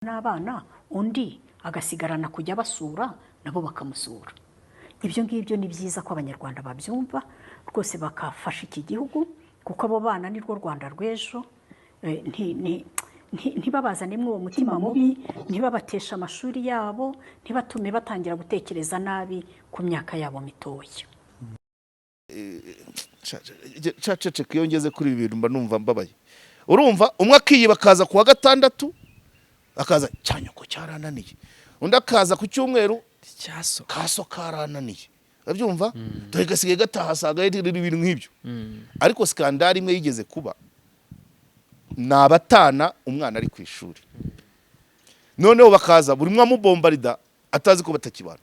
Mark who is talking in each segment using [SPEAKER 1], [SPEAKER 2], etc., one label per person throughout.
[SPEAKER 1] n'abana undi agasigarana kujya basura nabo bakamusura. Ibyo ngibyo ni byiza ko abanyarwanda babyumva rwose bakafasha iki gihugu kuko abo bana ni rwo Rwanda rw'ejo. Ntibabazanemo uwo mutima mubi, ntibabatesha amashuri yabo, ntibatume batangira gutekereza nabi ku myaka yabo mitoya.
[SPEAKER 2] Cacece kiyongeze kuri ibi bintu mba numva mbabaye. Urumva umwe akiyiba akaza kuwa gatandatu akaza cyanyoko cyarananiye, undi akaza ku cyumweru kaso karananiye. Abyumva dore gasigaye gataha saga ibintu nk'ibyo. Ariko skandari imwe yigeze kuba nabatana umwana ari ku ishuri, noneho bakaza buri mwe amubombarida atazi ko batakibana.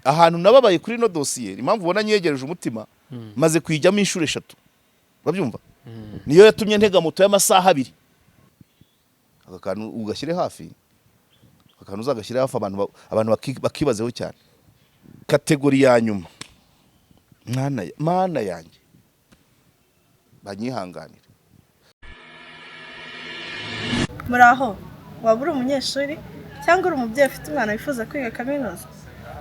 [SPEAKER 2] Ahantu nababaye kuri no dossier impamvu ubona nyegereje umutima maze kwijyamo inshuro 3. Babyumva niyo yatumye ntega moto y'amasaha 2. Akakantu ugashyire hafi, akakantu uzagashyire hafi abantu bakibazeho cyane. Kategori ya nyuma mana yanjye banyihanganira.
[SPEAKER 3] Muraho, waba uri umunyeshuri cyangwa uri umubyeyi ufite umwana wifuza kwiga kaminuza?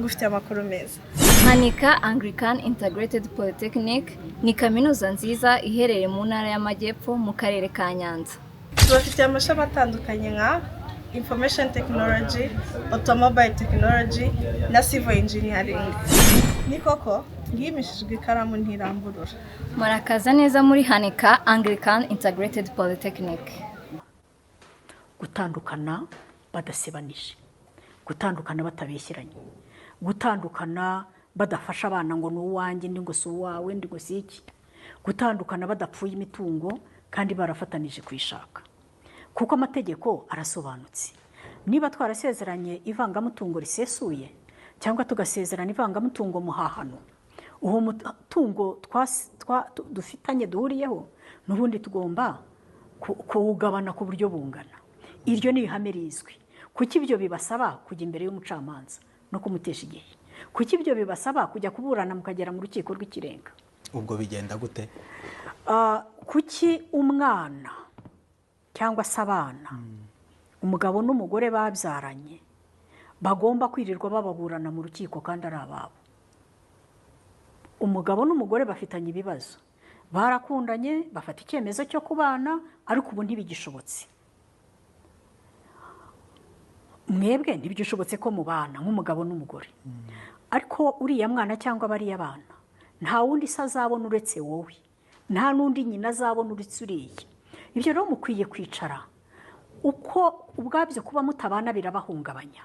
[SPEAKER 3] Ngufite amakuru meza.
[SPEAKER 4] Hanika Anglican Integrated Polytechnic ni kaminuza nziza iherereye mu ntara y'Amajyepfo mu karere ka Nyanza.
[SPEAKER 3] Tubafitiye amashami atandukanye nka Information Technology, Automobile Technology na Civil Engineering. Ni koko ngimishijwe ikaramu ntiramburura.
[SPEAKER 4] Murakaza neza muri Hanika Anglican Integrated Polytechnic.
[SPEAKER 1] Gutandukana badasebanije, gutandukana batabeshyiranye, gutandukana badafasha abana ngo n'uwanjye ndi ngo si uwawe ndi ngo si iki, gutandukana badapfuye imitungo kandi barafatanije kwishaka. Kuko amategeko arasobanutse. Niba twarasezeranye ivangamutungo risesuye cyangwa tugasezerana ivangamutungo muhahano, uwo mutungo dufitanye duhuriyeho n'ubundi tugomba kuwugabana ku buryo bungana. Iryo ni ihame rizwi. Kuki ibyo bibasaba kujya imbere y'umucamanza no kumutesha igihe? Kuki ibyo bibasaba kujya kuburana mukagera mu rukiko rw'ikirenga?
[SPEAKER 5] Ubwo bigenda gute?
[SPEAKER 1] Kuki umwana cyangwa se abana umugabo n'umugore babyaranye bagomba kwirirwa bababurana mu rukiko kandi ari ababo? Umugabo n'umugore bafitanye ibibazo, barakundanye, bafata icyemezo cyo kubana, ariko ubu ntibigishobotse. Mwebwe ntibigishobotse ko mubana nk'umugabo n'umugore, ariko uriya mwana cyangwa bariya bana nta wundi se azabona uretse wowe, nta n'undi nyina azabona uretse uriya. Ibyo rero mukwiye kwicara uko ubwabyo kuba mutabana birabahungabanya,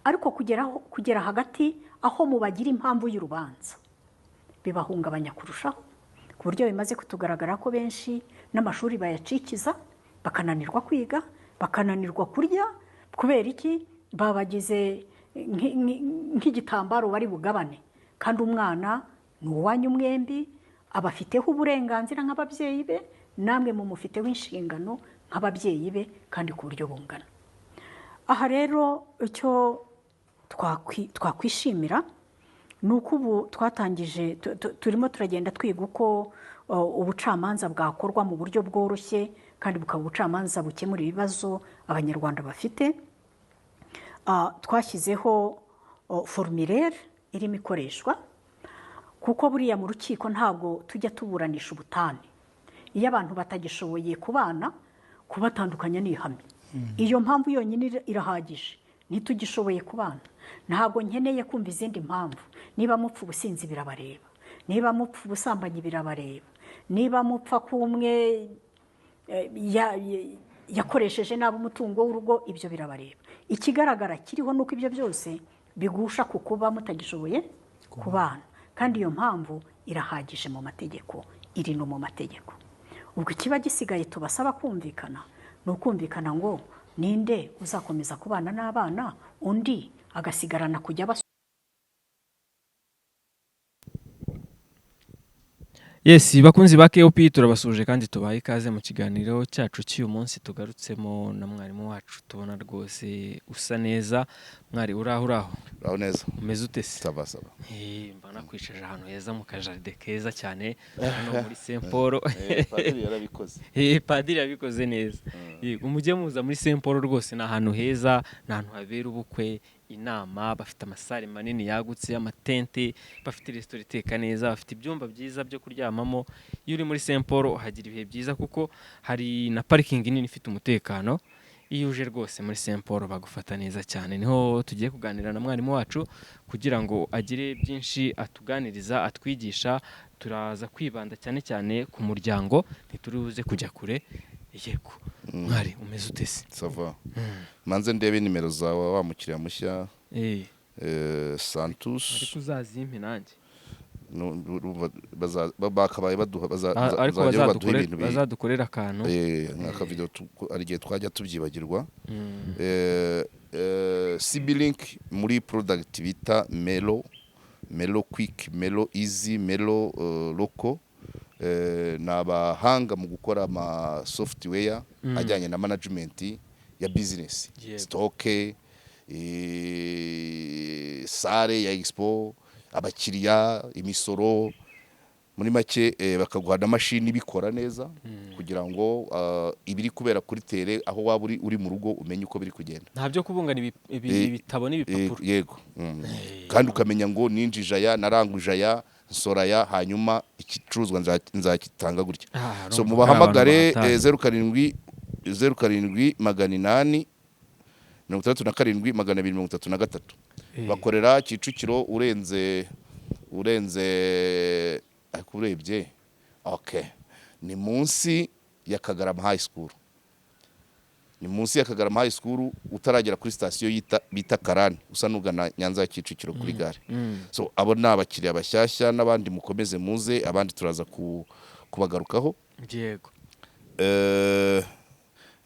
[SPEAKER 1] ariko kugera hagati aho mubagira impamvu y'urubanza bibahungabanya kurushaho, ku buryo bimaze kutugaragara ko benshi n'amashuri bayacikiza, bakananirwa kwiga, bakananirwa kurya. Kubera iki? Babagize nk'igitambaro bari bugabane, kandi umwana ni uwanyu mwembi, abafiteho uburenganzira nk'ababyeyi be, namwe mumufiteho inshingano nk'ababyeyi be kandi ku buryo bungana. Aha rero icyo twakwishimira ni uko ubu twatangije, turimo turagenda twiga uko ubucamanza bwakorwa mu buryo bworoshye kandi bukaba ubucamanza bukemura ibibazo abanyarwanda bafite. Twashyizeho formulaire irimo ikoreshwa, kuko buriya mu rukiko ntabwo tujya tuburanisha ubutane. Iyo abantu batagishoboye kubana, kubatandukanya ni ihame. Iyo mpamvu yonyine irahagije. Ntitugishoboye kubana, ntabwo nkeneye kumva izindi mpamvu. Niba mupfa ubusinzi birabareba, niba mupfa ubusambanyi birabareba, niba mupfa kumwe yakoresheje nabi umutungo w'urugo, ibyo birabareba. Ikigaragara kiriho nuko ibyo byose bigusha ku kuba mutagishoboye kubana, kandi iyo mpamvu irahagije mu mategeko, iri no mu mategeko. Ubwo kiba gisigaye tubasaba kumvikana, ni ukumvikana ngo ninde uzakomeza kubana n'abana undi agasigarana kujya
[SPEAKER 5] Yes, bakunzi ba KOP turabasuje kandi tubaye ikaze mu kiganiro cyacu cy'uyu munsi tugarutsemo na mwarimu wacu tubona rwose usa neza. Mwari uraho
[SPEAKER 2] neza
[SPEAKER 5] umeze ute se?
[SPEAKER 2] saba
[SPEAKER 5] mbana kwicaje ahantu heza mu kajaride keza cyane hano muri Saint Paul.
[SPEAKER 2] padiri yarabikoze
[SPEAKER 5] Padiri yabikoze neza. Umujye muza muri Saint Paul rwose ni ahantu heza, ni ahantu habera ubukwe, inama, bafite amasare manini yagutse, amatente, bafite restaurant iteka neza, bafite ibyumba byiza byo kuryamamo. Iyo uri muri Saint Paul uhagira ibihe byiza kuko hari na parking nini ifite umutekano. Iyo uje rwose muri Saint Paul bagufata neza cyane. Niho tugiye kuganira na mwarimu wacu kugira ngo agire byinshi atuganiriza, atwigisha. Turaza kwibanda cyane cyane ku muryango, ntituribuze kujya kure. Yego mwari umeze ute se?
[SPEAKER 2] sava manze ndebe nimero zawe wa mukiriya mushya Santos
[SPEAKER 5] ariko uzazimpe nanjye
[SPEAKER 2] bakabaye baduha
[SPEAKER 5] ariko bazadukorera akantu
[SPEAKER 2] nk'aka video ari gihe twajya tubyibagirwa. CB-Link muri product bita Melo Quick, Melo Easy, Melo Loco. N'abahanga mu gukora ama software ajyanye na management ya business, stock, sare ya expo, abakiriya, imisoro, muri make bakaguha na machine bikora neza kugira ngo ibiri kubera kuri tere aho waba uri mu rugo umenye uko biri kugenda.
[SPEAKER 5] Nta byo kubungana ibitabo n'ibipapuro.
[SPEAKER 2] Yego kandi ukamenya ngo ninjijaya narangujaya Soraya hanyuma ikicuruzwa nzakitanga gutya. So mubahamagare 07 800 837 bakorera Kicukiro urenze akurebye. Okay, ni munsi ya Kagarama High School. Ni munsi ya Kagarama High School utaragera kuri station bita Karani usa nugana Nyanza ya Kicukiro kuri gare. So abo nabakiriya bashyashya n'abandi mukomeze muze, abandi turaza kubagarukaho.
[SPEAKER 5] Yego.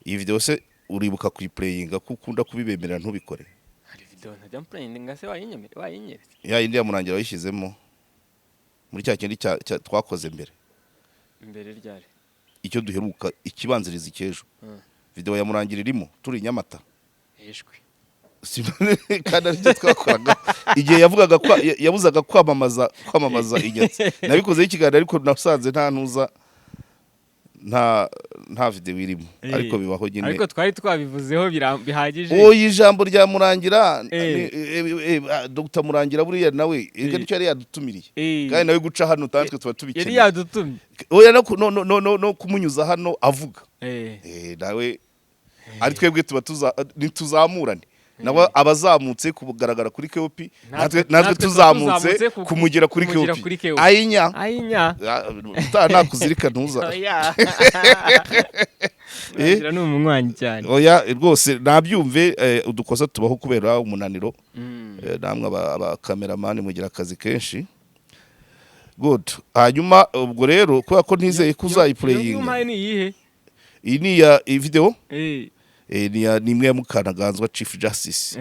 [SPEAKER 2] Iyi video se uribuka kuyiplayinga kuko ukunda kubibemerera ntubikore.
[SPEAKER 5] Hari video ntajya playinga se wayinyeretse.
[SPEAKER 2] Ya indi ya murangira wayishizemo muri cya kindi twakoze mbere
[SPEAKER 5] ryari
[SPEAKER 2] icyo duheruka ikibanziriza icyejo. Video ya murangira irimo turi Nyamata.
[SPEAKER 5] Yeshwe.
[SPEAKER 2] Kandi aricyo twakoraga igihe yabuzaga kwamamaza inyatsi. Nabikoze ikiganiro ariko nasanze nta ntuza nta video irimo ariko bibaho nyine.
[SPEAKER 5] Ariko twari twabivuzeho bihagije.
[SPEAKER 2] Ijambo rya murangira Dr. Murangira buriya nawe icyo yari yadutumiriye kandi nawe guca hano tandwe tuba tubikeneye.
[SPEAKER 5] Yari yadutumye.
[SPEAKER 2] Oya no kumunyuza hano avuga. Nawe ari twebwe tuba ntituzamurane nawe abazamutse kugaragara kuri KOP natwe tuzamutse kumugera kuri KOP. Ayinya utanakuzirika ntuza.
[SPEAKER 5] Murangira n'umunywanyi cyane.
[SPEAKER 2] Oya rwose nabyumve udukosa tubaho kubera umunaniro. Namwe abakameramani mugira akazi kenshi. Good. Hanyuma ubwo rero kubera ko ntizeye kuzayiplaying. Iyi ni ya video ni imwe ya Mukanaganzwa Chief Justice.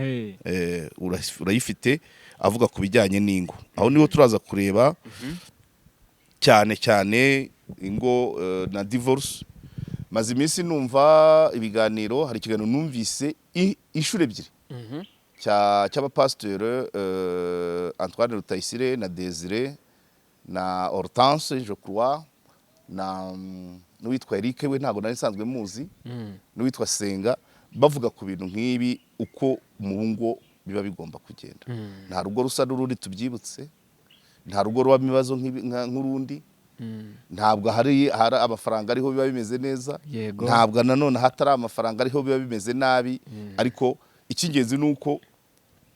[SPEAKER 2] Urayifite avuga ku bijyanye n'ingo. Aho niho turaza kureba cyane ingo na divorce. Maze iminsi numva ibiganiro, hari ikiganiro numvise inshuro ebyiri cy'abapasteur Antoine Rutayisire na Desire na Hortense je crois na n'uwitwa Eric we ntago nari nsanzwe muzi n'uwitwa Senga bavuga ku bintu nk'ibi uko mu ngo biba bigomba kugenda. Nta rugo rusa n'urundi tubyibutse, nta rugo ruba ibibazo nk'urundi, ntabwo hari amafaranga ariho biba bimeze neza, ntabwo nanone hatari amafaranga ariho biba bimeze nabi. Ariko icy'ingenzi nuko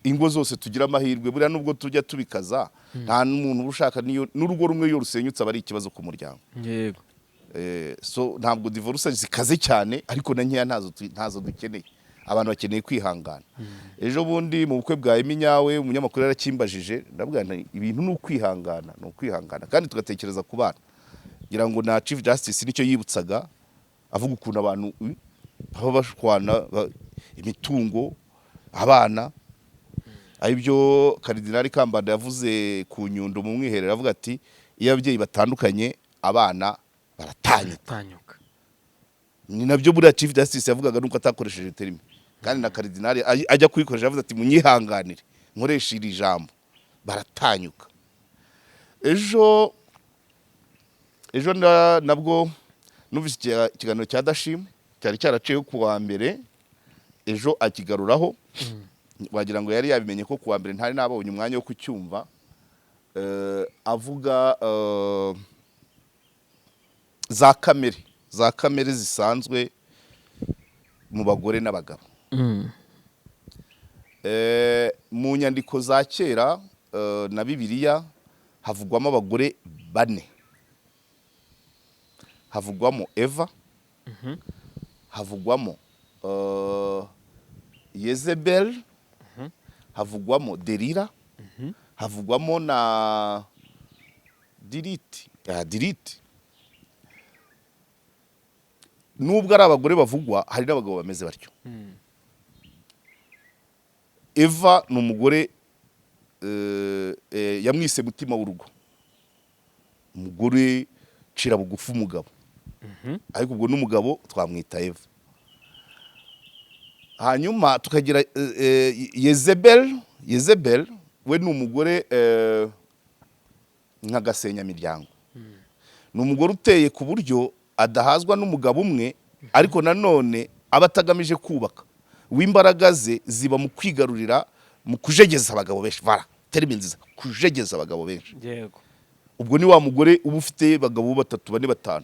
[SPEAKER 2] ingo zose tugira amahirwe, buriya nubwo tujya tubikaza nta n'umuntu ushaka n'urugo rumwe iyo rusenyutse aba ari ikibazo ku muryango.
[SPEAKER 5] Yego.
[SPEAKER 2] So ntabwo divorce zikaze cyane ariko na nkeya ntazo dukeneye. Abantu bakeneye kwihangana. Ejo bundi mu bukwe bwa Eminyawe umunyamakuru yarakimbajije ndabwira ibintu ni ukwihangana kandi tugatekereza ku bana. Ngira ngo na Chief Justice nicyo yibutsaga avuga ukuntu abantu baba bashwana imitungo abana. Aribyo Cardinal Kambanda yavuze ku Nyundo mu mwiherero avuga ati iyo ababyeyi batandukanye abana baratanyuka.
[SPEAKER 5] tanyuka
[SPEAKER 2] Ni nabyo buriya Chief Justice yavugaga nuko atakoresheje terimi, kandi na Cardinal ajya kuyikoresha yavuze ati munyihanganire nkoresha iri jambo, baratanyuka. Ejo nabwo numvise ikiganiro cya Dashim cyari cyaraciyeho ku wa mbere, ejo akigaruraho. Wagira ngo yari yabimenye ko ku wa mbere ntari nabonye umwanya wo kucyumva. Avuga za kamere zisanzwe mu bagore n'abagabo. Mu nyandiko za kera na Bibiliya havugwamo abagore 4. Havugwamo Eva, havugwamo Yezebel, havugwamo Delila, havugwamo na Diriti. Nubwo ari abagore bavugwa, hari n'abagabo bameze batyo. Eva ni umugore yamwise mutima w'urugo, umugore cira bugufi umugabo, ariko ubwo n'umugabo twamwita Eva. Hanyuma tukagira Yezebel we ni umugore nka gasenyamiryango. Ni umugore uteye ku buryo adahazwa n'umugabo umwe, ariko nanone aba atagamije kubaka. W'imbaraga ze ziba mu kwigarurira, mu kujegeza abagabo benshi. Terimi nziza, kujegeza abagabo benshi.
[SPEAKER 5] yego
[SPEAKER 2] Ubwo ni wa mugore uba ufite abagabo 3, 4, 5.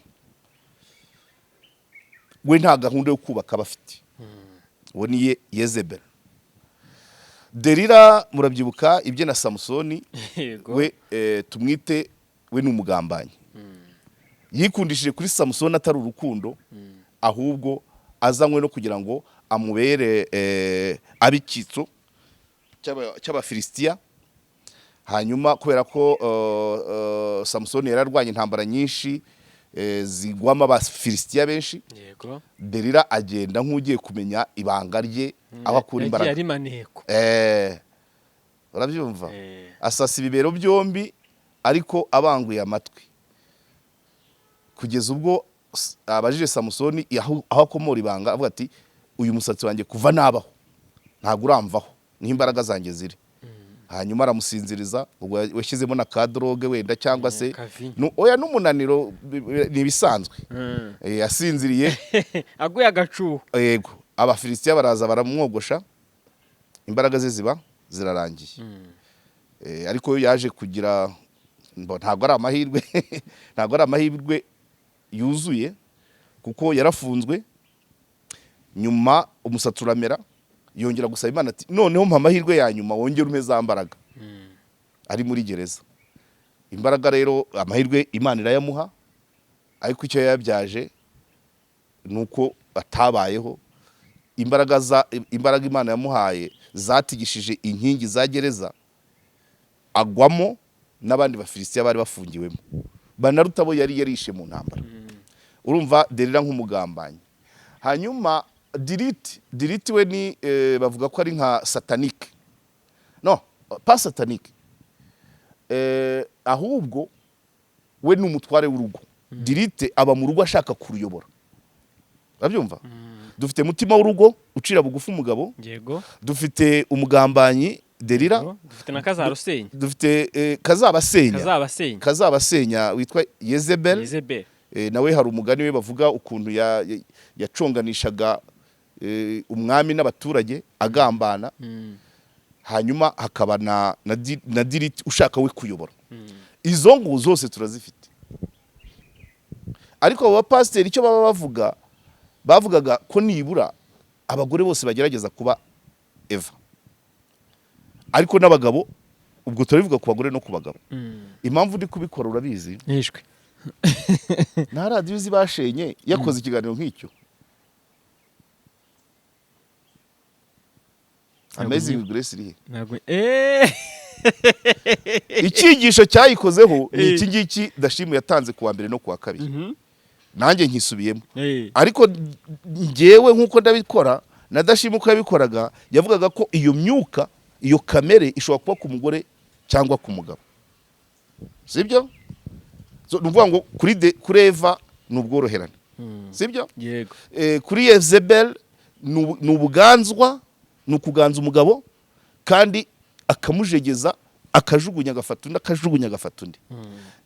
[SPEAKER 2] We nta gahunda yo kubaka bafite. Uwo ni Yezebel. Delila murabyibuka ibye na Samusoni,
[SPEAKER 5] yego
[SPEAKER 2] we tumwite we ni umugambanyi. Yikundishije kuri Samusoni atari urukundo, ahubwo azanywe no kugira ngo amubere abikitso cy'Abafilisitiya. Hanyuma kubera ko Samusoni yararwanye intambara nyinshi zigwama Abafilisitiya benshi,
[SPEAKER 5] yego
[SPEAKER 2] Delila agenda nk'ugiye kumenya ibanga rye aho akura imbaraga.
[SPEAKER 5] yari maneko
[SPEAKER 2] Urabyumva? Asasa ibibero byombi ariko abanguye amatwi, kugeza ubwo abajije Samusoni aho akomora ibanga, avuga ati uyu musatsi wanjye kuva nabaho ntabwo uramvaho, niho imbaraga zanjye ziri. Hanyuma aramusinziriza, ubwo washyizemo na kadroge wenda cyangwa se oya n'umunaniro nibisanzwe. Yasinziriye
[SPEAKER 5] aguye agacuho.
[SPEAKER 2] Yego, Abafilisitiya baraza baramwogosha, imbaraga ze ziba zirarangiye. Ariko yaje kugira ntabwo ari amahirwe ntabwo ari amahirwe yuzuye, kuko yarafunzwe. Nyuma umusatsi uramera, yongera gusaba Imana ati noneho mpa amahirwe ya nyuma wongera umpe za mbaraga. Ari muri gereza. Imbaraga rero amahirwe Imana irayamuha, ariko icyo yabyaje nuko atabayeho. Imbaraga Imana yamuhaye zatigishije inkingi za gereza, agwamo n'abandi Bafilisitiya bari bafungiwemo, banaruta bo yari yarishe mu ntambara. Urumva Delila nk'umugambanyi. Hanyuma Diriti we ni bavuga ko ari nka satanique. No, pas satanique. Ahubwo we ni umutware w'urugo. Diriti aba mu rugo ashaka kuruyobora. Urabyumva? Dufite mutima w'urugo ucira bugufi umugabo.
[SPEAKER 5] Yego.
[SPEAKER 2] Dufite umugambanyi Delila.
[SPEAKER 5] Dufite na Kazarusenya.
[SPEAKER 2] Dufite Kazabasenya witwa Yezebel. Nawe hari umugani we bavuga ukuntu yaconganishaga umwami n'abaturage agambana. Hanyuma hakaba na Diriti ushaka we kuyobora. Izo ngo zose turazifite. Ariko aba pasiteri icyo baba bavugaga ko nibura abagore bose bagerageza kuba Eva, ariko n'abagabo ubwo turabivuga ku bagore no ku bagabo. Impamvu ndi kubikora urabizi?
[SPEAKER 5] Nishwe.
[SPEAKER 2] Na radiyo zibashenye yakoze ikiganiro nk'icyo. Amazing Grace irihe? Icyigisho cyayikozeho ni iki ngiki Dashim yatanze ku wa mbere no ku wa kabiri. Nanjye nkisubiyemo. Ariko ngewe nk'uko ndabikora na Dashim uko yabikoraga, yavugaga ko iyo myuka, iyo kamere ishobora kuba ku mugore cyangwa ku mugabo. Sibyo? So, ni ukuvuga ngo kuri Eva ni ubworoherane sibyo
[SPEAKER 5] yego
[SPEAKER 2] kuri Yezebel ni ubuganzwa ni ukuganza umugabo kandi akamujegeza akajugunya agafata undi akajugunya agafata undi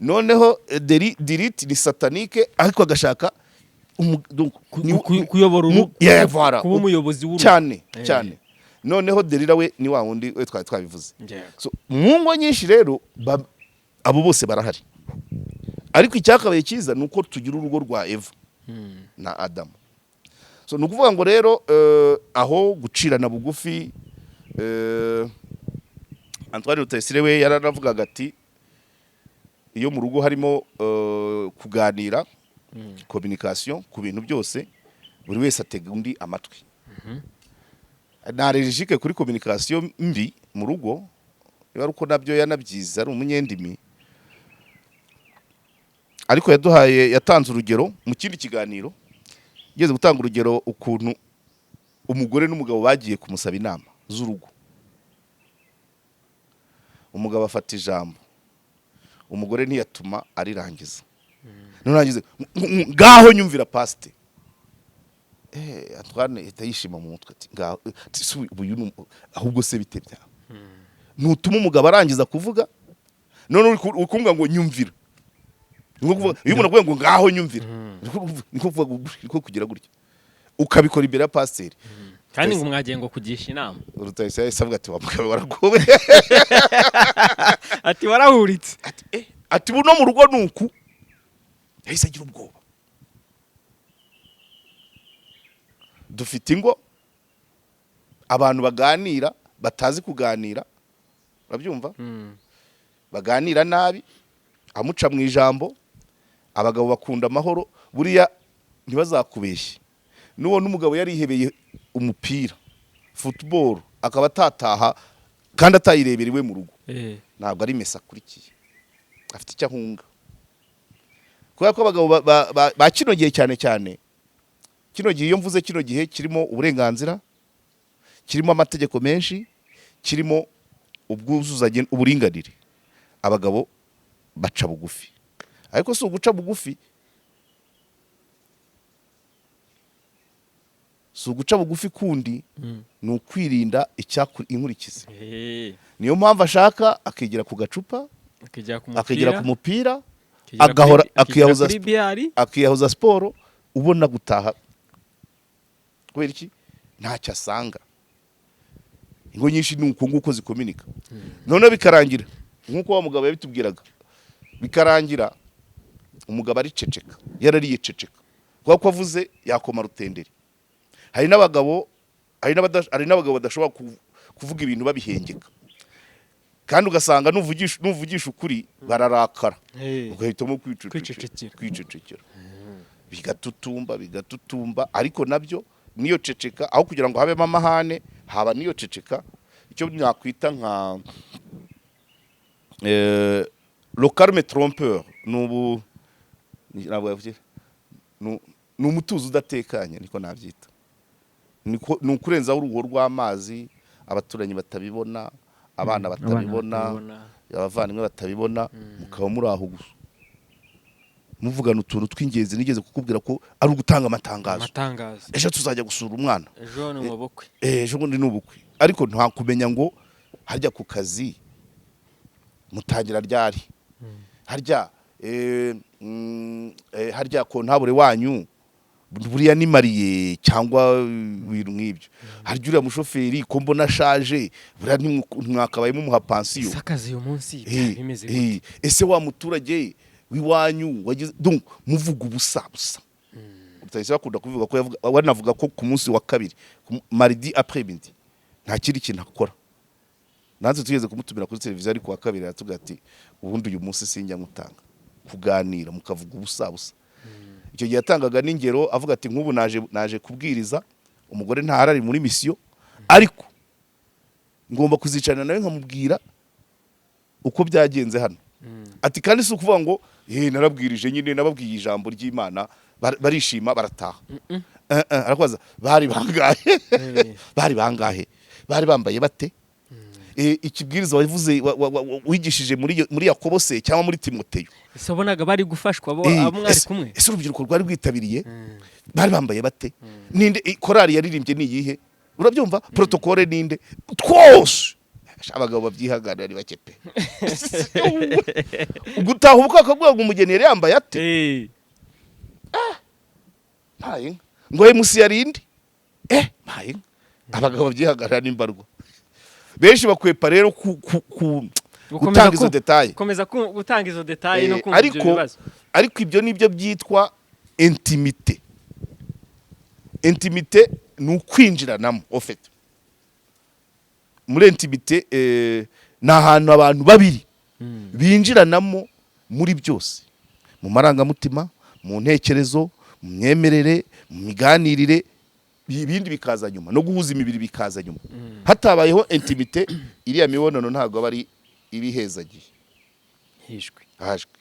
[SPEAKER 2] noneho diriti ni satanike ariko agashaka
[SPEAKER 5] kuyobora
[SPEAKER 2] kuba
[SPEAKER 5] umuyobozi w'urugo
[SPEAKER 2] cyane noneho derira we ni wa wundi we twari twabivuze so mu ngo nyinshi rero abo bose barahari ariko icyakabaye cyiza ni uko tugira urugo rwa Eva na Adamu so ni ukuvuga ngo rero aho gucirana bugufi Antoine Rutayisire we yaranavugaga ati iyo mu rugo harimo kuganira communication ku bintu byose buri wese atega undi amatwi na allergique kuri communication mbi mu rugo yari uko nabyo yanabyiza ari umunyendimi ariko yatanze urugero mu kindi kiganiro yigeze gutanga urugero ukuntu umugore n'umugabo bagiye kumusaba inama z'urugo umugabo afata ijambo umugore ntiyatuma arirangiza nurangize ngaho nyumvira pasite Antoine yitayishima mu mutwe ati ngaho ahubwo se bitebya nutuma umugabo arangiza kuvuga none ukumbwa ngo nyumvira iyo umuntu avuga ngo ngaho nyumvira niko kugira gutya ukabikora imbere ya pasiteri
[SPEAKER 5] kandi ngo mwagiye ngo kugisha inama
[SPEAKER 2] Rutayisire yasavuga ati wamugabo waragowe
[SPEAKER 5] ati warahuritse
[SPEAKER 2] ati buno mu rugo nuku yahise agira ubwoba dufite ingo abantu baganira batazi kuganira urabyumva baganira nabi amuca mu ijambo abagabo bakunda amahoro buriya ntibazakubeshye nubona umugabo yarihebeye umupira football akaba atataha kandi atayirebera iwe mu rugo ntabwo ari mesa akurikiye afite icyo ahunga kubera ko abagabo ba kino gihe cyane kino gihe iyo mvuze kino gihe kirimo uburenganzira kirimo amategeko menshi kirimo ubwuzuzanye uburinganire abagabo baca bugufi ariko si uguca bugufi kundi ni ukwirinda inkurikizi niyo mpamvu ashaka akigira ku gacupa akigira ku mupira agahora akiyahuza siporo ubona gutaha kubera iki ntacyo asanga ingo nyinshi ni uko nguko zikominika none bikarangira nk'uko wa mugabo yabitubwiraga bikarangira umugabo ari ceceka yarariye ceceka kuko ko avuze yakoma rutenderi hari n'abagabo badashobora kuvuga ibintu babihengeka kandi ugasanga nuvugisha ukuri bararakara ugahitamo kwicecekera bigatutumba ariko nabyo niyo ceceka aho kugira ngo habemo amahane haba niyo ceceka icyo nakwita nka le calme trompeur ni umutuzo udatekanye niko nabyita ni ukurenzaho urugo rw'amazi abaturanyi batabibona abana batabibona abavandimwe batabibona mukaba muri aho gusa muvugana utuntu tw'ingenzi nigeze kukubwira ko ari ugutanga amatangazo ejo tuzajya gusura umwana
[SPEAKER 5] ejo ni ubukwe
[SPEAKER 2] ejo bundi ni ubukwe ariko nta kumenya ngo harya ku kazi mutangira ryari harya kontabure wanyu buriya ni mariye cyangwa ibintu nk'ibyo harya uriya mushoferi ko mbona ashaje buriya ntimwakabayemo umuha pansiyo
[SPEAKER 5] akazi uyu munsi bimeze
[SPEAKER 2] gute ese wa muturage w'iwanyu wagize donc muvuga ubusa Rutayisire akunda kuvuga ko wanavuga ko ku munsi wa kabiri mardi après midi nta kindi kintu akora nanze tugeze kumutumira kuri televiziyo ariko wa kabiri aratubwira ati ubundi uyu munsi sinjya mutanga kuganira mukavuga ubusa icyo gihe yatangaga n'ingero avuga ati nk'ubu naje kubwiriza umugore ntaharari muri misiyo ariko ngomba kuzicarana nawe nkamubwira uko byagenze hano ati kandi si ukuvuga ngo narabwirije nyine nababwiye ijambo ry'Imana barishima barataha arakubaza bari bangahe bari bambaye bate ikibwiriza wavuze wigishije muri Yakobo se cyangwa muri Timoteyo.
[SPEAKER 5] ese wabonaga bari gufashwa abo mwari kumwe?
[SPEAKER 2] Ese urubyiruko rwari rwitabiriye bari bambaye bate? Ninde korali yaririmbye ni iyihe? Urabyumva? Protokole ninde? Twose abagabo babyihagarara ari bake pe. Gutaha ubukaka bwo umugeni yari yambaye ate? Mpaye ngo MC yarindi mpaye abagabo babyihagarara n'imbarwa. Benshi bakwepa rero gutanga izo detaye,
[SPEAKER 5] komeza gutanga izo detaye no kumva ibyo bibazo.
[SPEAKER 2] Ariko ibyo nibyo byitwa intimite. Intimite ni ukwinjiranamo ofete. Muri intimite ni ahantu abantu babiri binjiranamo muri byose, mu marangamutima, mu ntekerezo, mu myemerere, mu miganirire, ibindi bikaza nyuma, no guhuza imibiri bikaza nyuma. Hatabayeho intimite, iriya mibonano ntabwo bari ibihezagiye, hajwe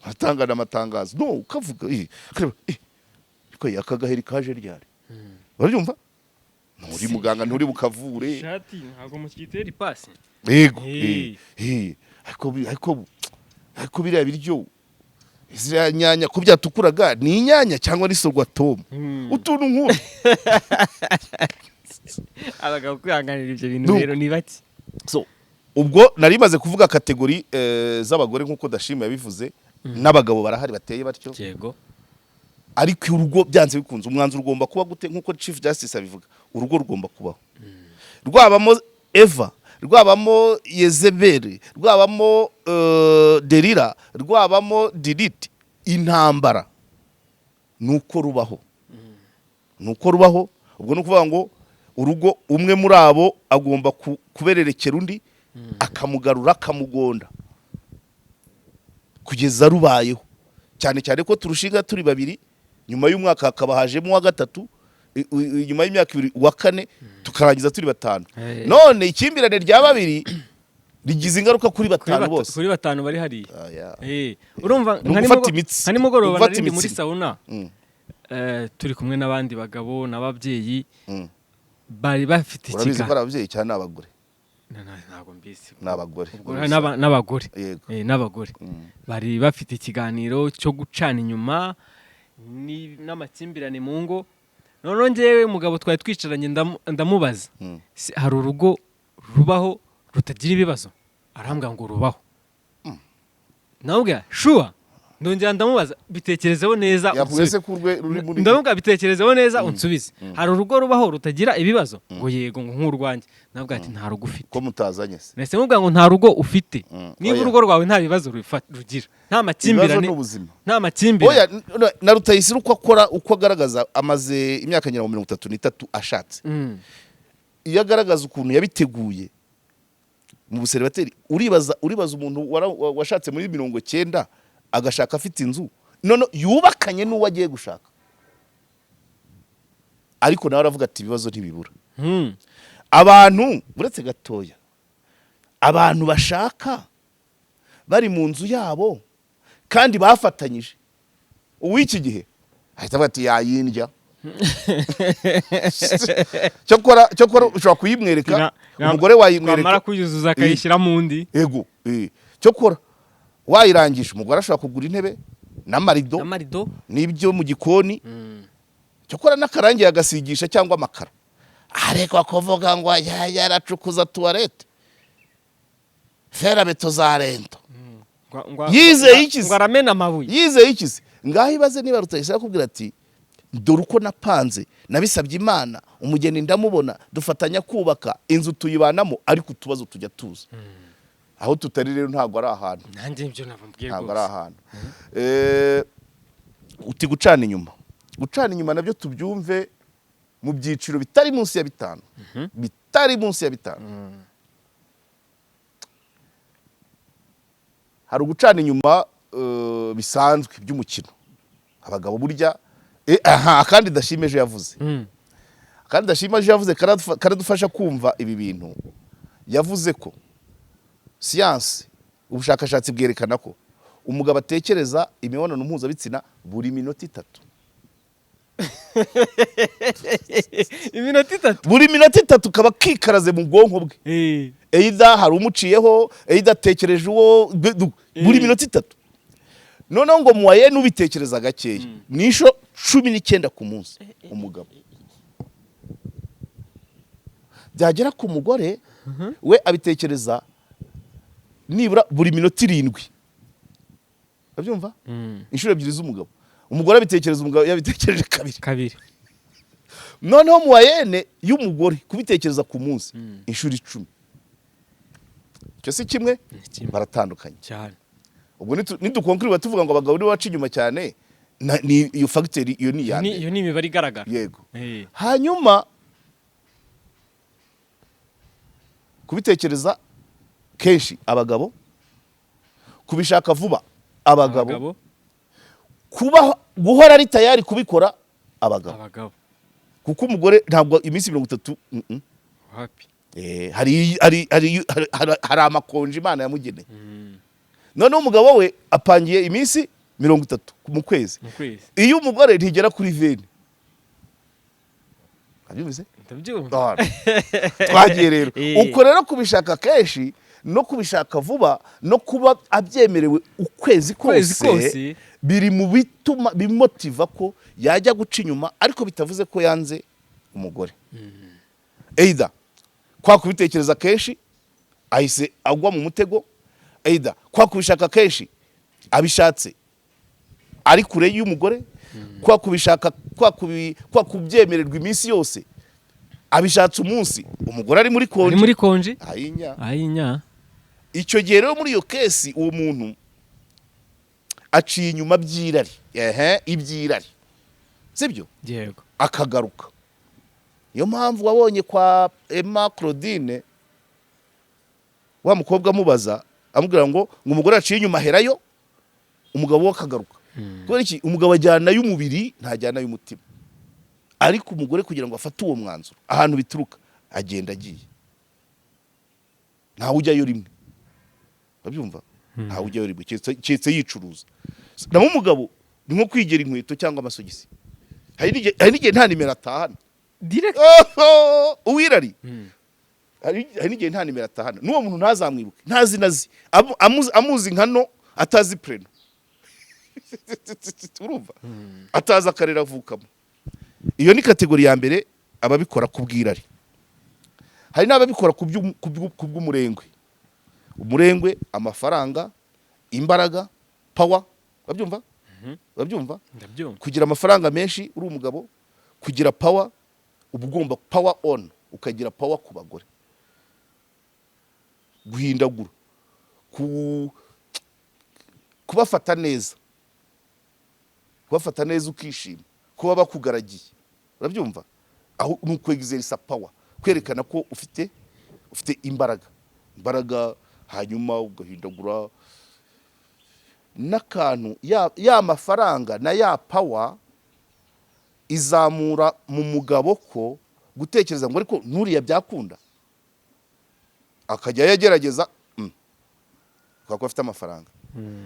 [SPEAKER 2] hatangana amatangazo no ukavuga ko yakagaheri kaje ryari. Urabyumva? Nturi muganga, nturi bukavure
[SPEAKER 5] shati ntabwo mukitera ipasi.
[SPEAKER 2] Yego ariko biriya biryo izira nyanya ko byatukuraga ni inyanya cyangwa ni sorwatomu utuntu nkuru.
[SPEAKER 5] Abagabo kwihanganira ibyo bintu rero ni bake.
[SPEAKER 2] So ubwo nari maze kuvuga kategori z'abagore nkuko Dashima yabivuze, n'abagabo barahari bateye batyo.
[SPEAKER 5] Yego.
[SPEAKER 2] Ariko urugo byanze bikunze umwanzuro ugomba kuba gute nkuko Chief Justice abivuga, urugo rugomba kubaho. Rwabamo Eva, rwabamo Yezebeli, rwabamo Delila, rwabamo Diliti, intambara nuko rubaho. Nuko rubaho, ubwo no kuvuga ngo urugo umwe muri abo agomba kubererekera undi akamugarura akamugonda kugeza rubayeho. Cyane cyane ko turushinga turi babiri, nyuma y'umwaka hakaba hajemo wa gatatu, nyuma y'imyaka 2 wa kane tukarangiza turi batanu. None ikimbirane rya babiri rigize ingaruka kuri batanu bose.
[SPEAKER 5] Kuri batanu bari hari. Urumva nka nimugoroba nari muri sauna. Turi kumwe n'abandi bagabo n'ababyeyi bari bafite ikiga.
[SPEAKER 2] Urabizi ko ababyeyi cyane n'abagore.
[SPEAKER 5] Ntabwo mbisi.
[SPEAKER 2] N'abagore.
[SPEAKER 5] N'abagore. N'abagore. Bari bafite ikiganiro cyo gucana inyuma n'amakimbirane mu ngo. None ngewe mugabo twari twicaranye ndamubaza, hari urugo rubaho rutagira ibibazo? Arambwira ngo rubaho. Nawubwira sure. Ndongera ndamubaza bitekerezeho neza.
[SPEAKER 2] Yavuze ko urwe ruri muri.
[SPEAKER 5] Ndamubwira bitekerezeho neza unsubize. Hari urugo rubaho rutagira ibibazo? Ngo yego ngo nk'urwanjye. Nabwo ati nta rugo ufite.
[SPEAKER 2] Ko mutazanye se.
[SPEAKER 5] Nese mubwira ngo nta rugo ufite. Niba urugo rwawe nta bibazo rugira. Nta makimbirane. Nta makimbirane.
[SPEAKER 2] Oya na Rutayisire uko agaragaza amaze imyaka 33 ashatse. Iyo agaragaza ukuntu yabiteguye mu buseribateri, uribaza umuntu washatse muri 90 agashaka afite inzu none yubakanye n'uwo agiye gushaka, ariko nawe aravuga ati ibibazo ntibibura. Abantu buretse gatoya, abantu bashaka bari mu nzu yabo kandi bafatanyije, uw'iki gihe ahita bati yayindya. Cyokora ushobora kuyimwereka, umugore wayimwereka
[SPEAKER 5] amara kuyuzuza akayishyira mu ndi.
[SPEAKER 2] Yego cyokora wayirangisha umugore ashobora kugura intebe n'amarido n'ibyo mu gikoni, cyokora n'akarangi yagasigisha cyangwa amakara. Ariko kuvuga ngo yaracukuza toilette ferabeto za rento yizeye ikizi
[SPEAKER 5] ngo aramena amabuye,
[SPEAKER 2] yizeye ikizi. Ngaho ibaze niba Rutayisire akubwira ati dore uko napanze, nabisabye Imana, umugeni ndamubona, dufatanya kubaka inzu tuyibanamo, ariko utubazo tujya tuza. Aho tutari rero ntago ari ahantu.
[SPEAKER 5] Nanjye ibyo nabambwiye
[SPEAKER 2] rwose. Ntago ari ahantu. Uti gucana inyuma. Gucana inyuma nabyo tubyumve mu byiciro bitari munsi ya 5. Bitari munsi ya 5. Hari ugucana inyuma bisanzwe by'umukino. Abagabo burya kandi Dashimeje yavuze. Kandi Dashimeje yavuze karadufasha kumva ibi bintu. Yavuze ko siyansi, ubushakashatsi bwerekana ko umugabo atekereza imibonano mpuzabitsina buri minota 3.
[SPEAKER 5] iminota 3
[SPEAKER 2] buri minota 3 kaba kikaraze mu bwonko bwe either hari umuciyeho either atekereje uwo buri minota 3 noneho ngo muwaye n'ubitekereza gakeya nisho 19 ku munsi umugabo byagera ku mugore we abitekereza nibura buri minota 7 abyumva inshuro 2 z'umugabo umugore abitekereza umugabo yabitekereje kabiri noneho muwayene y'umugore kubitekereza ku munsi inshuro 10 cyo si kimwe baratandukanye
[SPEAKER 5] cyane
[SPEAKER 2] ubwo nidukonkuriwa tuvuga ngo abagabo ni baca inyuma cyane ni iyo factor iyo ni yande
[SPEAKER 5] iyo ni imibare igaragara
[SPEAKER 2] yego hanyuma kubitekereza kenshi abagabo kubishaka vuba abagabo kuba guhora ari tayari kubikora abagabo kuko umugore ntabwo iminsi 30
[SPEAKER 5] happy
[SPEAKER 2] hari amakonje Imana yamugeneye none umugabo we apangiye iminsi 30 mu kwezi iyo umugore ntigera kuri 20 abyumvise twagiye rero uko rero kubishaka kenshi no kubishaka vuba no kuba abyemerewe ukwezi kose biri mu bituma bimotiva ko yajya guca inyuma ariko bitavuze ko yanze umugore either kwa kubitekereza kenshi ahise agwa mu mutego either kwa kubishaka kenshi abishatse ari kure y'umugore kwa kubishaka kwa kubyemererwa iminsi yose abishatse umunsi umugore ari muri konji
[SPEAKER 5] ayinya
[SPEAKER 2] icyo gihe rero muri iyo kesi uwo muntu aciye inyuma byirari ibyirari sibyo
[SPEAKER 5] yego
[SPEAKER 2] akagaruka niyo mpamvu wabonye kwa Emma Claudine wa mukobwa amubaza amubwira ngo umugore aciye inyuma herayo umugabo we akagaruka kubera iki umugabo ajyana y'umubiri ntajyana y'umutima ariko umugore kugira ngo afate uwo mwanzuro ahantu bituruka agenda agiye ntawe ujyayo rimwe babyumva ntawe ujyayo rimwe cyetse yicuruza naho umugabo ni nko kwigera inkweto cyangwa amasogisi hari n'igihe nta nimero atahana
[SPEAKER 5] direct
[SPEAKER 2] uwirari hari n'igihe nta nimero atahana n'uwo muntu ntazamwibuke ntazi nazi amuzi nkano atazi preno urumva atazi akarere avukamo iyo ni kategori ya mbere ababikora kubwirari hari n'ababikora kubw'umurengwe umurengwe amafaranga imbaraga power babyumva kugira amafaranga menshi uri umugabo kugira power ubugomba power on ukagira power ku bagore guhindagura kubafata neza ukishima kuba bakugaragiye urabyumva aho nuko exercise power kwerekana ko ufite imbaraga hanyuma ugahindagura n'akantu ya mafaranga na ya power izamura mu mugabo ko gutekereza ngo ariko nturiya byakunda akajya yagerageza kuko afite amafaranga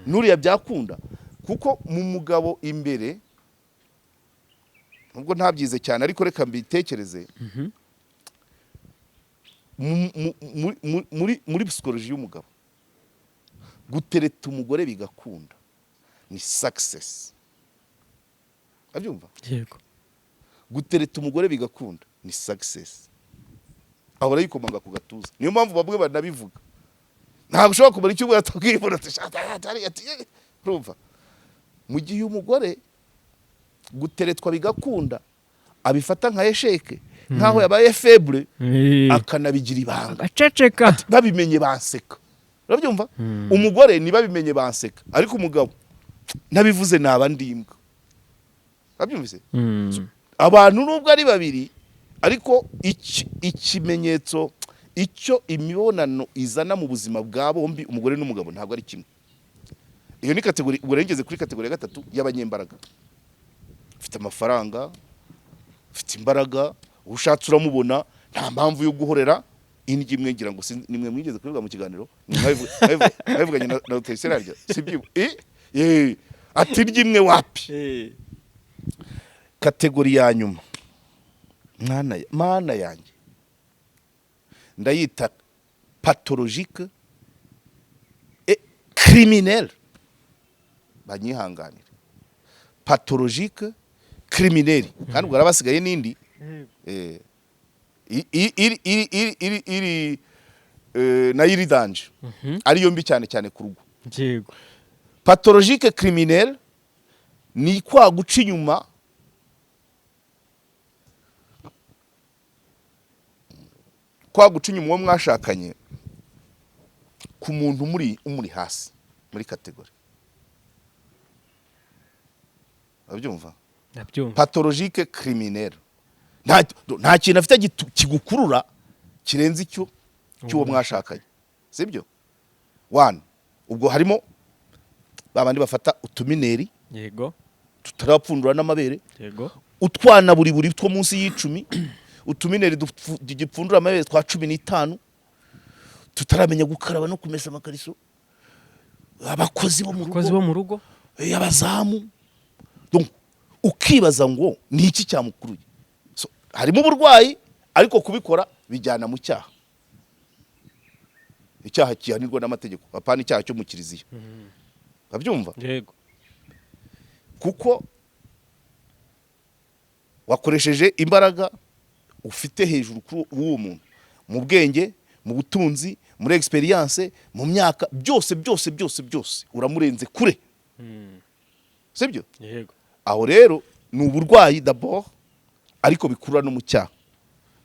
[SPEAKER 2] nturiya byakunda kuko mu mugabo imbere nubwo ntabyize cyane ariko reka mbitekereze muri psychology y'umugabo gutereta umugore bigakunda ni success abyumva
[SPEAKER 5] yego
[SPEAKER 2] gutereta umugore bigakunda ni success ahora yikomanga ku gatuza niyo mpamvu bamwe banabivuga ntabwo ushobora kumara icyo ubwo atakwibona urumva mu gihe umugore guteretwa bigakunda abifata nka esheke nkaho yabaye faible akanabigira ibanga
[SPEAKER 5] aceceka
[SPEAKER 2] babimenye banseka urabyumva umugore ni babimenye banseka ariko umugabo nabivuze naba ndimbwa babyumvise abantu nubwo ari babiri ariko ikimenyetso icyo imibonano izana mu buzima bwa bombi umugore n'umugabo ntabwo ari kimwe iyo ni kategori ubwo rengeze kuri kategori ya 3 y'abanyembaraga ufite amafaranga ufite imbaraga ushatse uramubona nta mpamvu yo guhorera indyo imwe ngira ngo nimwe mwigeze kubivuga mu kiganiro nabivuganye na Dr. Serarya sibyo ati indyo imwe wapi kategori ya nyuma mana yanjye ndayita pathologique et criminel, banyihanganira, pathologique criminel, kandi ubwo arabasigaye n'indi iri nayo iri danje, ariyo mbi cyane cyane ku rugo.
[SPEAKER 5] yego
[SPEAKER 2] Pathologique criminel ni kwa guca inyuma uwo mwashakanye ku muntu umuri hasi muri kategori. Abyumva?
[SPEAKER 5] nabyumva
[SPEAKER 2] Pathologique criminel nta kintu afite kigukurura kirenze cy'uwo mwashakanye, sibyo? One, ubwo harimo babandi bafata utumineri
[SPEAKER 5] yego
[SPEAKER 2] tutarapfundura n'amabere,
[SPEAKER 5] yego
[SPEAKER 2] utwana buri two munsi y'10, utumineri dupfundura amabere twa 15, tutaramenya gukaraba no kumesa amakariso, abakozi bo mu rugo, abazamu. Donc ukibaza ngo ni iki cyamukuruye? So, harimo uburwayi ariko kubikora bijyana mu cyaha, icyaha kihanirwa n'amategeko, apana icyaha cyo mu kiliziya. Babyumva?
[SPEAKER 5] yego
[SPEAKER 2] Kuko wakoresheje imbaraga ufite hejuru kuri uwo muntu, mu bwenge, mu butunzi, muri experience, mu myaka, byose uramurenze kure, sibyo?
[SPEAKER 5] yego
[SPEAKER 2] Aho rero ni uburwayi d'abord, ariko bikurura no mu cyaha,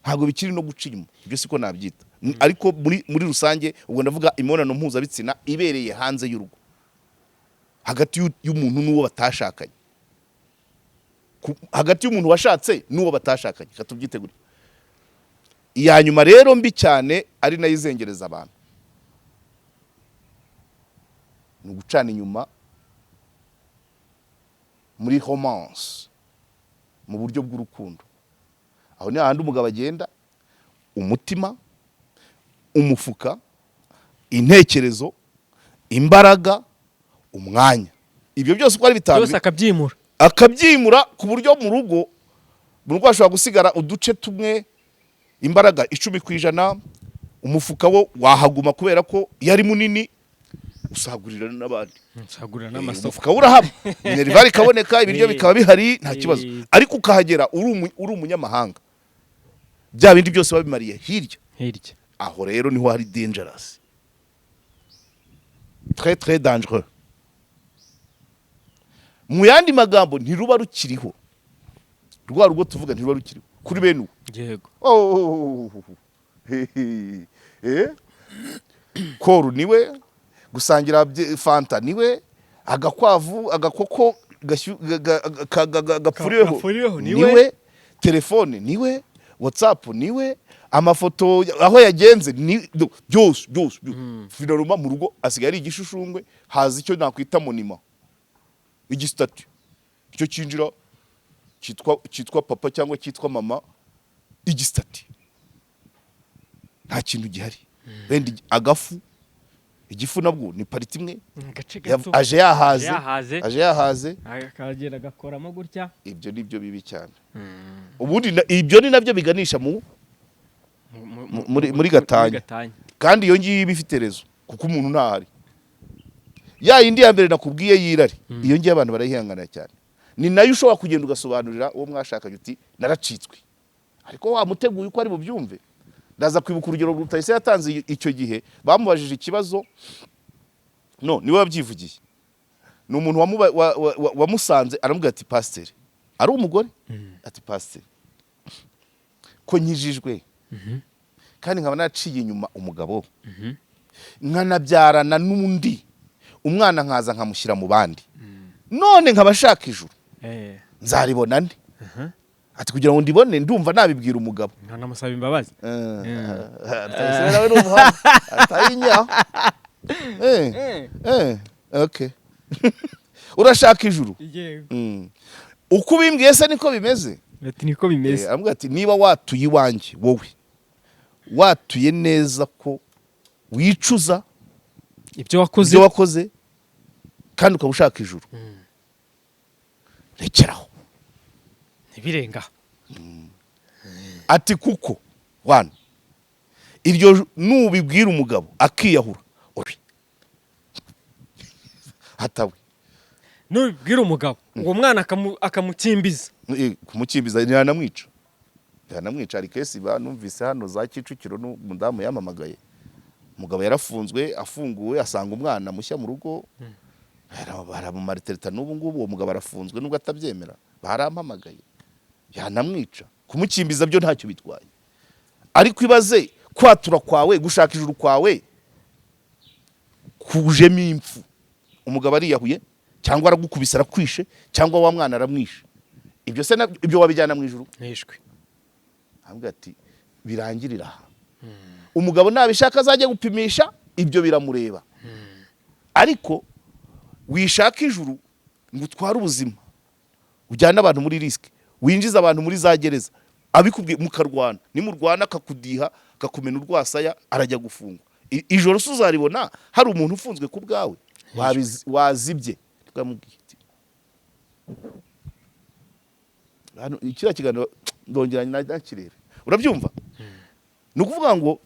[SPEAKER 2] ntabwo bikiri no guca inyuma, ibyo siko nabyita. Ariko muri rusange ubwo ndavuga imibonano mpuzabitsina ibereye hanze y'urugo, hagati y'umuntu n'uwo batashakanye, hagati y'umuntu washatse n'uwo batashakanye, katubyitegure. Iya nyuma rero mbi cyane ari nayo izengereza abantu, ni ugucana inyuma muri romance, mu buryo bw'urukundo. Aho ni ahandi umugabo agenda umutima, umufuka, intekerezo, imbaraga, umwanya, ibyo byose uko ari bitanu
[SPEAKER 5] byose
[SPEAKER 2] akabyimura ku buryo mu rugo ashobora gusigara uduce tumwe, imbaraga 10%, umufuka wo wahaguma kubera ko yari munini, usagurira n'abandi,
[SPEAKER 5] usagurira n'amasoko,
[SPEAKER 2] umufuka urahama, minerval ikaboneka, ibiryo bikaba bihari, nta kibazo. Ariko ukahagera uri umunyamahanga, bya bindi byose babimariye hirya. Aho rero niho hari dangerous, très dangereux. Mu yandi magambo ntiruba rukiriho, rwa rugo tuvuga ntiruba rukiriho kuri bene uwo.
[SPEAKER 5] yego
[SPEAKER 2] koru niwe, gusangira fanta niwe, agakwavu agakoko gapfuriweho niwe, telefone niwe, WhatsApp niwe, amafoto aho yagenze byose finaluma mu rugo asigaye ari igishushumbwe, haza icyo nakwita monima, igistatu icyo kinjira cyitwa papa cyangwa cyitwa mama, igistati nta kintu gihari. Wenda agafu, igifu nabwo ni pariti imwe, aje yahaze
[SPEAKER 5] akagera gakoramo gutya.
[SPEAKER 2] Ibyo nibyo bibi cyane. Ubundi ibyo ni nabyo biganisha muri gatanya, kandi iyo ngiyo bifite rezo, kuko umuntu ntahari. Ya yindi ya mbere nakubwiye yirari, iyo ngiye abantu barayihanganira cyane, ni nayo ushobora kugenda ugasobanurira uwo mwashakanye uti naracitswe, ariko wamuteguye uko ari bubyumve. Ndaza kwibuka urugero Rutayise yatanze icyo gihe, bamubajije ikibazo, niwe wabyivugiye, ni umuntu wamusanze, aramubwira ati pasiteri, ari umugore, ati pasiteri ko nkijijwe kandi nkaba naciye inyuma umugabo, nkanabyarana n'undi, umwana nkaza nkamushyira mu bandi, none nkaba shaka ijuru, nzaribona nde? Ati kugira ngo ndibone ndumva nabibwira umugabo,
[SPEAKER 5] nkanamusaba imbabazi.
[SPEAKER 2] nawe ni umuhanga atayinya. Okay. Urashaka ijuru? Uko ubimbwiye se niko bimeze?
[SPEAKER 5] Ati niko bimeze.
[SPEAKER 2] Ambwira ati niba watuye iwanjye, wowe watuye neza ko wicuza
[SPEAKER 5] ibyo wakoze
[SPEAKER 2] kandi ukaba ushaka ijuru, rekeraho
[SPEAKER 5] ntibirenga
[SPEAKER 2] ati kuko wana iryo nubibwira umugabo akiyahura obi hatawe
[SPEAKER 5] nubibwira umugabo uwo mwana akamukimbiza
[SPEAKER 2] kumukimbiza yanamwica hari kesi banumvise hano za Kicukiro n'umudamu yamamagaye umugabo yarafunzwe afunguwe asanga umwana mushya mu rugo baramumaritereta n'ubu ngubu uwo mugabo arafunzwe nubwo atabyemera barampamagaye yanamwica kumukimbiza byo ntacyo bitwaye ariko ibaze kwatura kwawe gushaka ijuru kwawe kujemo impfu umugabo ariyahuye cyangwa aragukubisa arakwishe cyangwa wa mwana aramwishe ibyo wabijyana mu ijuru
[SPEAKER 5] nishwe
[SPEAKER 2] ambwa ati birangirira aha umugabo nabishaka azajya gupimisha ibyo biramureba ariko wishaka ijuru ngo utware ubuzima ujyana abantu muri risk winjiza abantu muri za gereza abikubwiye mukarwana nimurwana akakudiha akakumena urwasaya arajya gufungwa ijoro suzaribona hari umuntu ufunzwe ku bwawe wazibye twamubwiye hano ikira kiganiro ndongeranye nakirere urabyumva nukuvuga ngo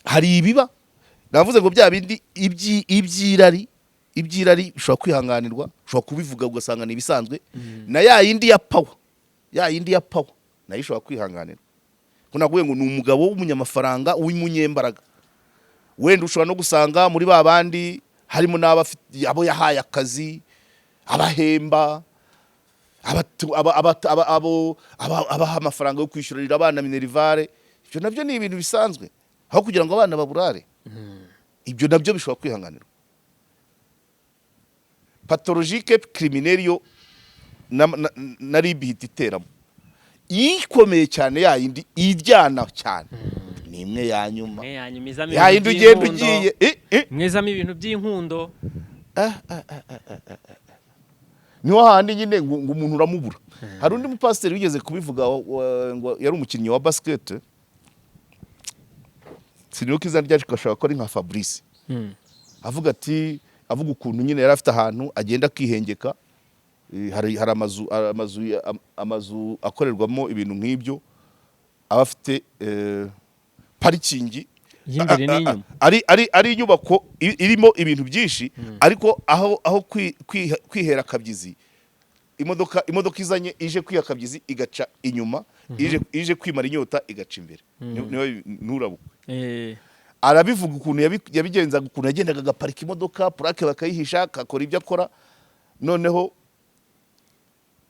[SPEAKER 2] hari ibiba navuze ngo bya bindi ibyirari bishobora kwihanganirwa ushobora kubivuga ugasanga ni ibisanzwe na ya yindi ya power nayo ishobora kwihanganirwa ko naguye ngo ni umugabo w'umunyamafaranga w'umunyembaraga wenda ushobora no gusanga muri ba bandi harimo abo yahaye akazi abahemba abaha amafaranga yo kwishyurira abana minerivare ibyo nabyo ni ibintu bisanzwe aho kugira ngo abana baburare ibyo nabyo bishobora kwihanganirwa pathologique criminelle yo na ribi hita iteramo ikomeye cyane yayindi iryana cyane ni imwe ya nyuma yayindi ugenda ugiye
[SPEAKER 5] mwezamo ibintu by'inkundo
[SPEAKER 2] niho handi nyine ngo umuntu uramubura hari undi mupasiteri wigeze kubivuga ngo yari umukinnyi wa basket sinibuka izina ryacu ashobora ko ari nka Fabrice avuga ukuntu nyine yari afite ahantu agenda akihengeka hari amazu akorerwamo ibintu nk'ibyo aba afite parikingi ari inyubako irimo ibintu byinshi ariko aho kwihera akabyizi imodoka izanye ije kwiha akabyizi igaca inyuma ije kwimara inyota igaca imbere nturabukwe arabivuga ukuntu yabigenzaga ukuntu yagendaga agaparika imodoka purake bakayihisha akakora ibyo akora noneho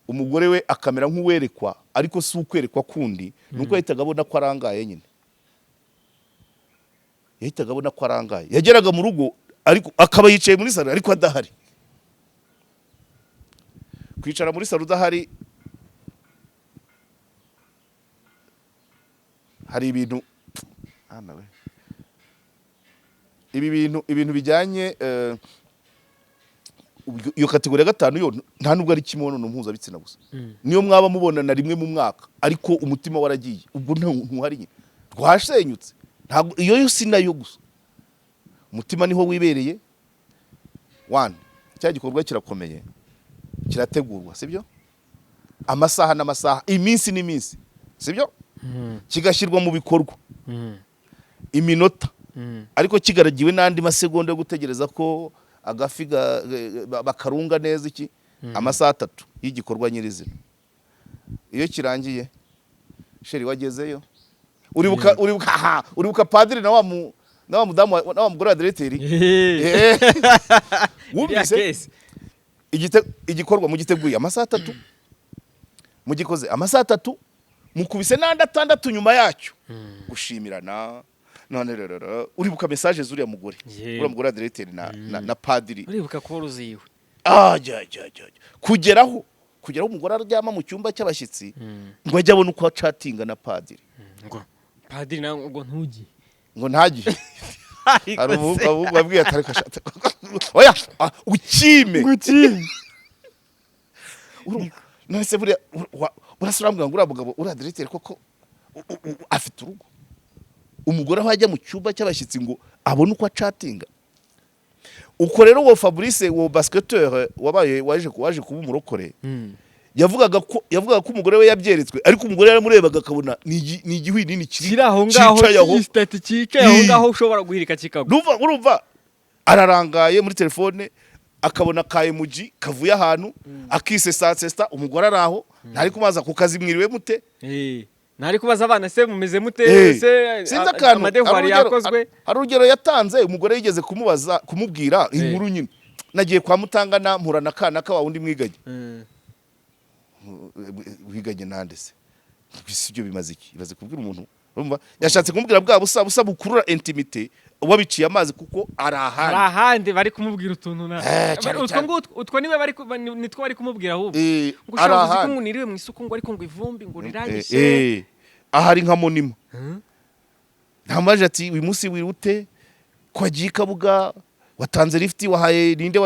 [SPEAKER 2] umugore we akamera nk'uwerekwa ariko si ukwerekwa kundi nuko yahitaga abona ko arangaye nyine yageraga mu rugo ariko akaba yicaye muri salo ariko adahari kwicara muri salo udahari hari ibintu ibintu bijyanye iyo kategori ya gatanu yo nta nubwo ari kimibonano mpuzabitsina gusa niyo mwaba mubonana rimwe mu mwaka ariko umutima waragiye ubwo ntuhari nyine rwashenyutse ntabwo iyo yo si nayo gusa umutima niho wibereye cya gikorwa kirakomeye kirategurwa sibyo amasaha n'amasaha iminsi n'iminsi sibyo kigashyirwa mu bikorwa iminota ariko kigaragiwe n'andi masegonda yo gutegereza ko agafi bakarunga neza amasaha 3 y'igikorwa nyirizina iyo kirangiye sheri wagezeyo uribuka padiri na wa mudamu na wa mugore wa directeur wumvise igikorwa mugiteguye amasaha 3 mugikoze amasaha 3 mukubise n'andi 6 nyuma yacyo gushimirana none rero uribuka message zuriya mugore uriya mugore wa directeur na padiri
[SPEAKER 5] uribuka ko ruziwe
[SPEAKER 2] kugeraho umugore aryama mu cyumba cy'abashyitsi ngo ajye abona uko acatinga na padiri
[SPEAKER 5] ngo padiri ngo ntugi
[SPEAKER 2] ngo ntagiye hari ubu babwiye atari kashata oya ukime none se buriya urasubira ngo uriya mugabo uriya directeur koko afite urugo umugore aho ajya mu cyumba cy'abashyitsi ngo abone uko acatinga uko rero wo Fabrice wo basketteur waje kuba umurokore yavugaga ko umugore we yabyeretswe ariko umugore yaramurebaga akabona ni igihwi nini
[SPEAKER 5] kiri aho ngaho cy'isitati cyicaye aho ngaho ushobora guhirika kikagwa.
[SPEAKER 2] urumva ararangaye muri telefone akabona ka emoji kavuye ahantu akisesasesta umugore araho ntari kumaza ku kazi mwiriwe mute
[SPEAKER 5] ntari kubaza abana se mumeze mute se
[SPEAKER 2] amadevari yakozwe. Hari urugero yatanze umugore yigeze kumubwira inkuru nyine nagiye kwa Mutangana mpura na kana ka wundi mwiganye wiganye nande se ibyo bimaze iki ibaze kubwira umuntu urumva yashatse kumubwira bwa busa bukurura intimite wabiciye amazi kuko arahandi
[SPEAKER 5] bari kumubwira utuntu utwo niwe nitwo bari kumubwira ahubwo ngo ushaka ko niriwe mu isuku ngo ariko ngo ivumbi ngo rirangishe
[SPEAKER 2] ahari nka monima ntamaje ati uyu munsi wirute kwagiye Kabuga watanze lifti wahaye ninde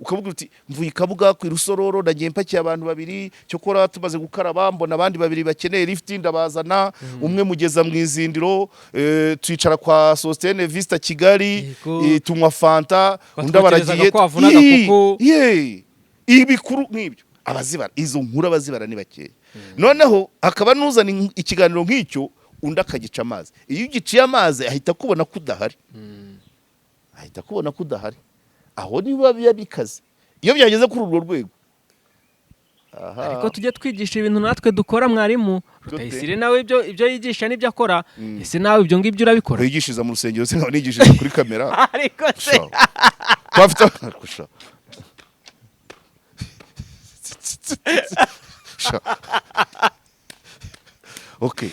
[SPEAKER 2] ukavuga uti mvuye Kabuga ku Rusororo ndagiye mpakiye abantu babiri cyo kora tumaze gukaraba mbona abandi babiri bakeneye lifti ndabazana umwe mugeza mu izindiro twicara kwa Sostene Vista Kigali tunywa fanta undi baragiye ibikuru nk'ibyo abazibara izo nkuru abazibara ni bakeye noneho akaba nuzana ikiganiro nk'icyo undi akagica amazi iyo ugiciye amazi ahita kubona kudahari aho niba bikaze iyo byageze kuri urwo rwego
[SPEAKER 5] ariko tujye twigisha ibintu natwe dukora mwarimu Rutayisire nawe ibyo yigisha n'ibyo akora ese nawe ibyo ngibyo urabikora
[SPEAKER 2] yigishiriza mu rusengero se nkaho nigishije kuri kamera
[SPEAKER 5] ariko se
[SPEAKER 2] okay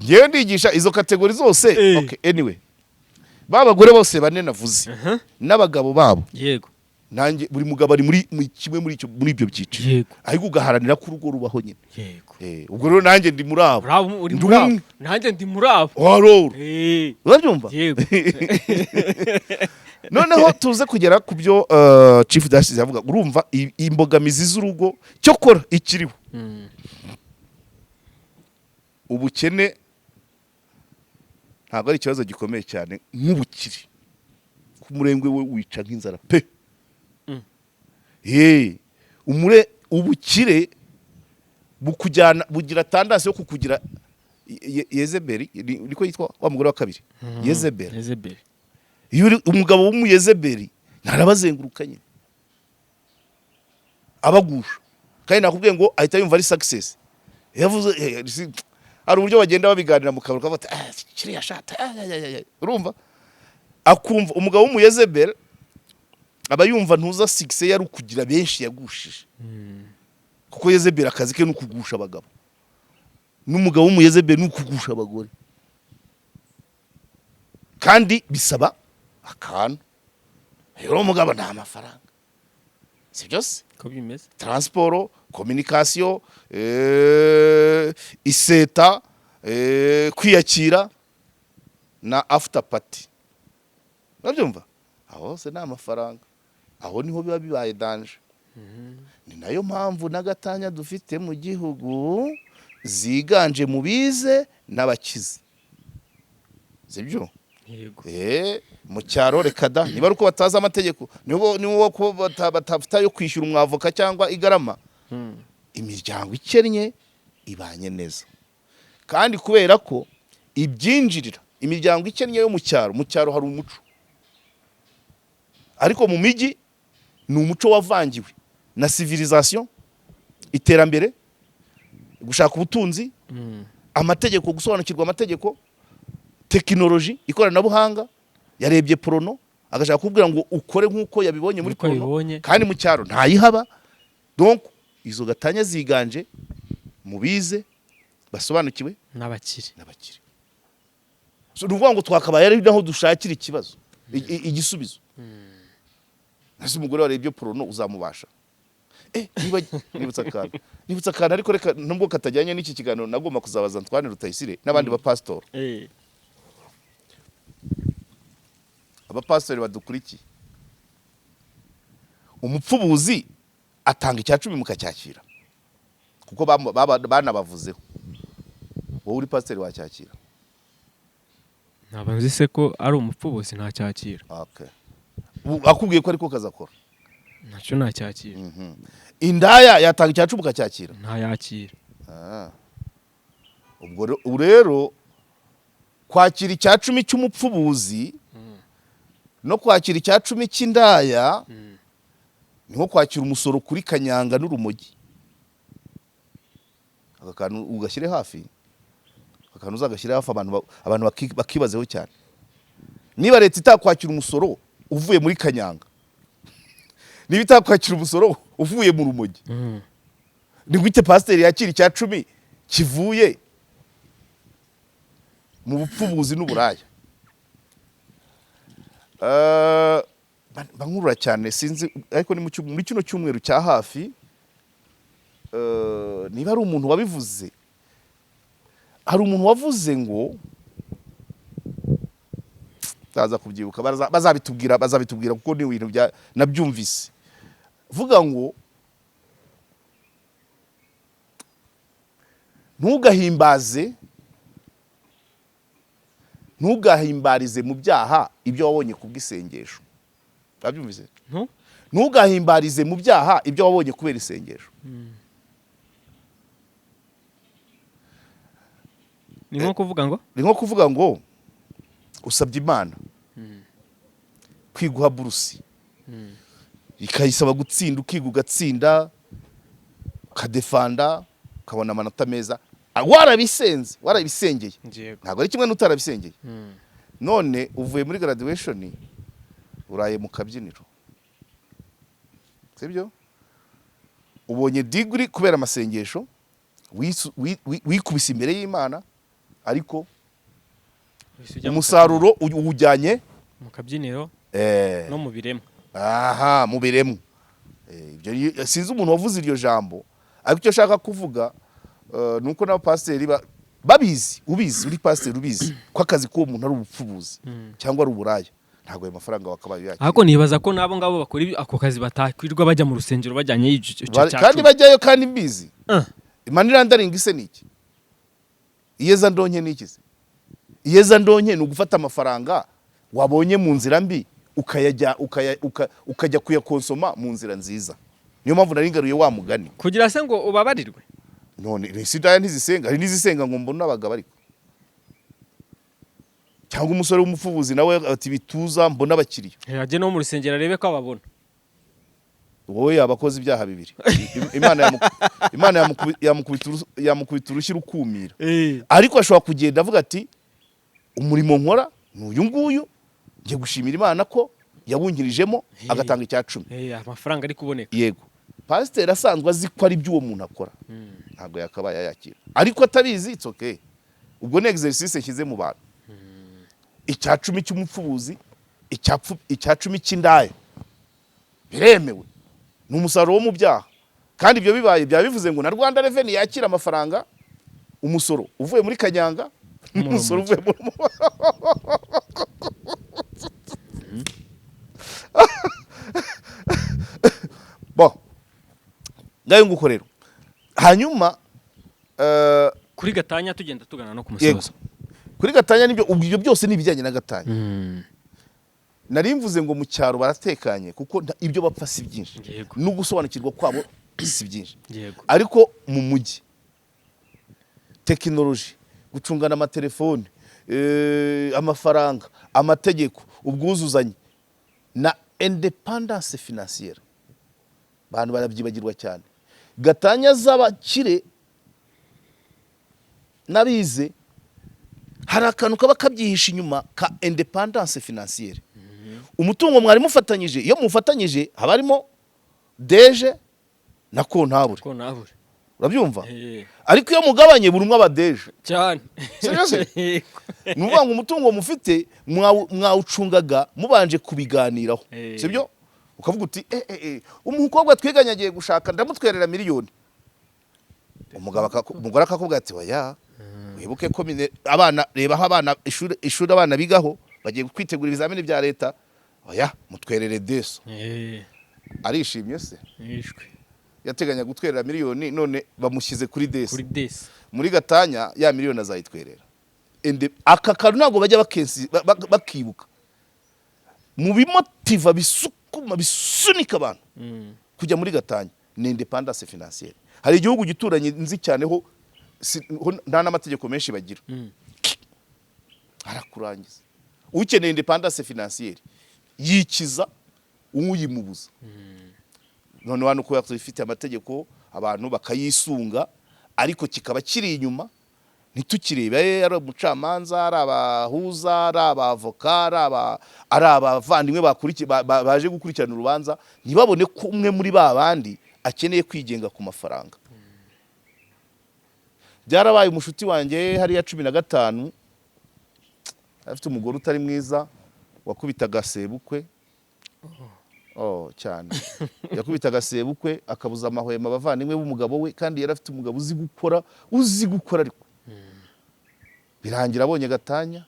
[SPEAKER 2] ngewe ndigisha izo kategori zose okay anyway babagore bose bane navuze n'abagabo babo
[SPEAKER 5] yego
[SPEAKER 2] nanjye buri mugabo ari muri kimwe muri ibyo byiciro ariko ugaharanira ko urugo rubaho nyine
[SPEAKER 5] yego
[SPEAKER 2] ubwo rero nanjye ndi muri abo
[SPEAKER 5] nanjye ndi muri abo
[SPEAKER 2] urabyumva
[SPEAKER 5] yego
[SPEAKER 2] noneho tuze kugera ku byo Chief Dash yavuga urumva imbogamizi z'urugo cyo kora ikiriho ubukene ntabwo ari ikibazo gikomeye cyane nk'ubukire ku murengwe we wica nk'inzara pe ubukire bukujyana bugira tandasi yo kukugira Yezebeli niko yitwa wa mugore wa kabiri Yezebeli iyo umugabo w'umuyezebeli ntarabazengurukanye abagusha kandi nakubwiye ngo ahita yumva ari success yavuze hari uburyo bagenda babiganira mu kabari bati kiriya shata urumva akumva umugabo w'umuyezebeli aba yumva ntuza success yari ukugira benshi yagushije kuko Yezebeli akazi ke n'ukugusha abagabo n'umugabo w'umuyezebeli n'ukugusha abagore kandi bisaba akantu rero umugabo nta mafaranga si byose
[SPEAKER 5] ko bimeze
[SPEAKER 2] transport communication iseta kwiyakira na after party nabyumva aho se nta mafaranga aho niho biba bibaye danger ni nayo mpamvu n'agatanya dufite mu gihugu ziganje mu bize n'abakize sibyo
[SPEAKER 5] yego
[SPEAKER 2] mu cyaro reka da niba ari uko batazi amategeko niwo ko batafita yo kwishyura umwavoka cyangwa igarama imiryango ikennye ibanye neza kandi kubera ko ibyinjirira imiryango ikennye yo mu cyaro hari umuco ariko mu migi ni umuco wavangiwe na civilisation iterambere gushaka ubutunzi amategeko gusobanukirwa amategeko tekinoloji ikoranabuhanga yarebye prono agashaka kubwira ngo ukore nkuko yabibonye muri prono kandi mu cyaro ntayihaba donc izo gatanya ziganje mu bize basobanukiwe
[SPEAKER 5] n'abakire
[SPEAKER 2] so nuvuga ngo twakabaye ari naho dushakira ikibazo igisubizo nasi umugore warebye prono uzamubasha nibutsa akana ariko reka nubwo katajyanye n'iki kiganiro nagomba kuzabaza Antoine Rutayisire n'abandi ba pastor abapastori badukurikiye umupfubuzi atanga icya 10 mukacyakira kuko banabavuzeho wowe uri pastori wacyakira
[SPEAKER 5] ntabanzi se ko ari umupfubuzi ntacyakira
[SPEAKER 2] okay akubwiye ko ariko kazakora
[SPEAKER 5] nacyo ntacyakira.
[SPEAKER 2] indaya yatanga icya cumi ukacyakira?
[SPEAKER 5] ntayakira.
[SPEAKER 2] ubwo rero kwakira icya cumi cy'umupfubuzi no kwakira icya cumi cy'indaya niho kwakira umusoro kuri kanyanga n'urumogi. aka kantu ugashyire hafi, aka kantu uzagashyire hafi abantu bakibazeho cyane. niba leta itakwakira umusoro uvuye muri kanyanga, niba itakwakira umusoro uvuye mu rumogi, ni gute pasiteri yakira icya cumi kivuye mu bupfubuzi n'uburaya? bankurura cyane sinzi, ariko ni muri kino cyumweru cya hafi, niba ari umuntu wabivuze, hari umuntu wavuze ngo baza kubyibuka, bazabitubwira kuko ni ibintu nabyumvise, vuga ngo ntugahimbarize mu byaha ibyo wabonye ku bw'isengesho. Babyumvise? Ntugahimbarize mu byaha ibyo wabonye kubera isengesho.
[SPEAKER 5] Ni nko kuvuga ngo?
[SPEAKER 2] Ni nko kuvuga ngo usabye Imana kwiguha burusi, ikayisaba gutsinda, ukiga ugatsinda, ukadefanda, ukabona amanota meza, warabisengeye. Ntabwo ari kimwe n'utarabisengeye. None uvuye muri graduation uraye mu kabyiniro, sibyo? Ubonye degree kubera amasengesho, wikubise imbere y'Imana, ariko umusaruro uwujyanye
[SPEAKER 5] mu kabyiniro no mu biremwa.
[SPEAKER 2] Aha, mu biremwa. Ibyo sinzi umuntu wavuze iryo jambo, ariko icyo shaka kuvuga nuko n'abapasiteri babizi, uri pasiteri ubizi ko akazi k'uwo muntu ari ubupfubuzi cyangwa ari uburaya, ntabwo ayo mafaranga wakabaye yakira.
[SPEAKER 5] Ariko nibaza ko nabo ngabo bakora ako kazi batakwirwa bajya mu rusengero bajyanye icyo cyacyo,
[SPEAKER 2] kandi bajyayo kandi mbizi. Imana irandaringa ise niki? Iyeza ndonke niki se? Iyeza ndonke ni ugufata amafaranga wabonye mu nzira mbi ukajya kuyakonsoma mu nzira nziza. Niyo mpamvu naringaruye wa mugani
[SPEAKER 5] kugira se ngo ubabarirwe.
[SPEAKER 2] None resida ntizisenga, hari nizisenga ngo mbona abagabo ariko, cyangwa umusore w'umupfubuzi nawe ati bituza mbona abakiriya.
[SPEAKER 5] Yaje no mu rusengero arebe ko ababona.
[SPEAKER 2] Wowe yabakoze ibyaha bibiri. Imana yamukubita urushyi rukumira. Ariko ashobora kugenda avuga ati umurimo nkora n'uyu nguyu, ngiye gushimira Imana ko yabungirijemo agatanga icya cumi.
[SPEAKER 5] Amafaranga ari kuboneka.
[SPEAKER 2] Yego. Pasiteri asanzwe azi ko ari by'uwo muntu akora, ntabwo yakabaye yakira. Ariko atabizi, it's okay. Ubwo ni exercice nshyize mu bantu. Icya cumi cy'umupfubuzi, icya cumi cy'indaya biremewe, ni umusaruro wo mu byaha. Kandi ibyo bibaye byaba bivuze ngo na Rwanda Revenue yakira amafaranga, umusoro uvuye muri kanyanga, umusoro uvuye mu ngayo nguko rero. Hanyuma
[SPEAKER 5] kuri gatanya tugenda tugana no ku musozo.
[SPEAKER 2] Kuri gatanya nibyo, ubwo byose nibijyanye na gatanya. Nari mvuze ngo mu cyaro baratekanye kuko ibyo bapfa si byinshi, no gusobanukirwa kwabo si byinshi. Ariko mu mujyi tekinoloji, gucungana amatelefone, amafaranga, amategeko, ubwuzuzanye na independence financière, abantu barabyibagirwa cyane. Gatanya z'abakire nabize hari akantu kaba kabyihisha inyuma ka independence financière. Umutungo mwari mufatanyije, iyo mufatanyije haba harimo deje na kontabure. Urabyumva? Ariko iyo mugabanye buri umwe abadeje
[SPEAKER 5] cyane.
[SPEAKER 2] Nuvuga ngo umutungo mufite mwawucungaga mubanje kubiganiraho, sibyo? Ukavuga uti umukobwa twiganye agiye gushaka ndamutwerera miliyoni. Umugore akakubwira ati oya, wibuke ko abana, reba aho abana ishuri abana bigaho bagiye kwitegura ibizamini bya leta, oya mutwerere deso. Arishimye se?
[SPEAKER 5] Yishwe.
[SPEAKER 2] Yateganya gutwerera miliyoni, none bamushyize kuri deso.
[SPEAKER 5] Kuri deso.
[SPEAKER 2] Muri gatanya ya miliyoni azayitwerera. Aka kantu ntabwo bajya bakibuka. Mu bimotiva bisukuma bisunika abantu kujya muri gatanya ni independence financière. Hari igihugu gituranye nzi cyane ho nta n'amategeko menshi bagira, arakurangiza. Ukeneye independence financière yikiza uyimubuza. None wano ko yakifite amategeko abantu bakayisunga, ariko kikaba kiri inyuma ntitukirebe ari umucamanza, ari abahuza, ari abavoka, ari abavandimwe baje gukurikirana urubanza, ntibabone ko umwe muri ba bandi akeneye kwigenga ku mafaranga. Byarabaye umushuti wanjye hariya 15 afite umugore utari mwiza wakubitaga sebukwe. Cyane yakubitaga sebukwe akabuza amahwema abavandimwe b'umugabo we, kandi yari afite umugabo uzi gukora ariko birangira abonye gatanya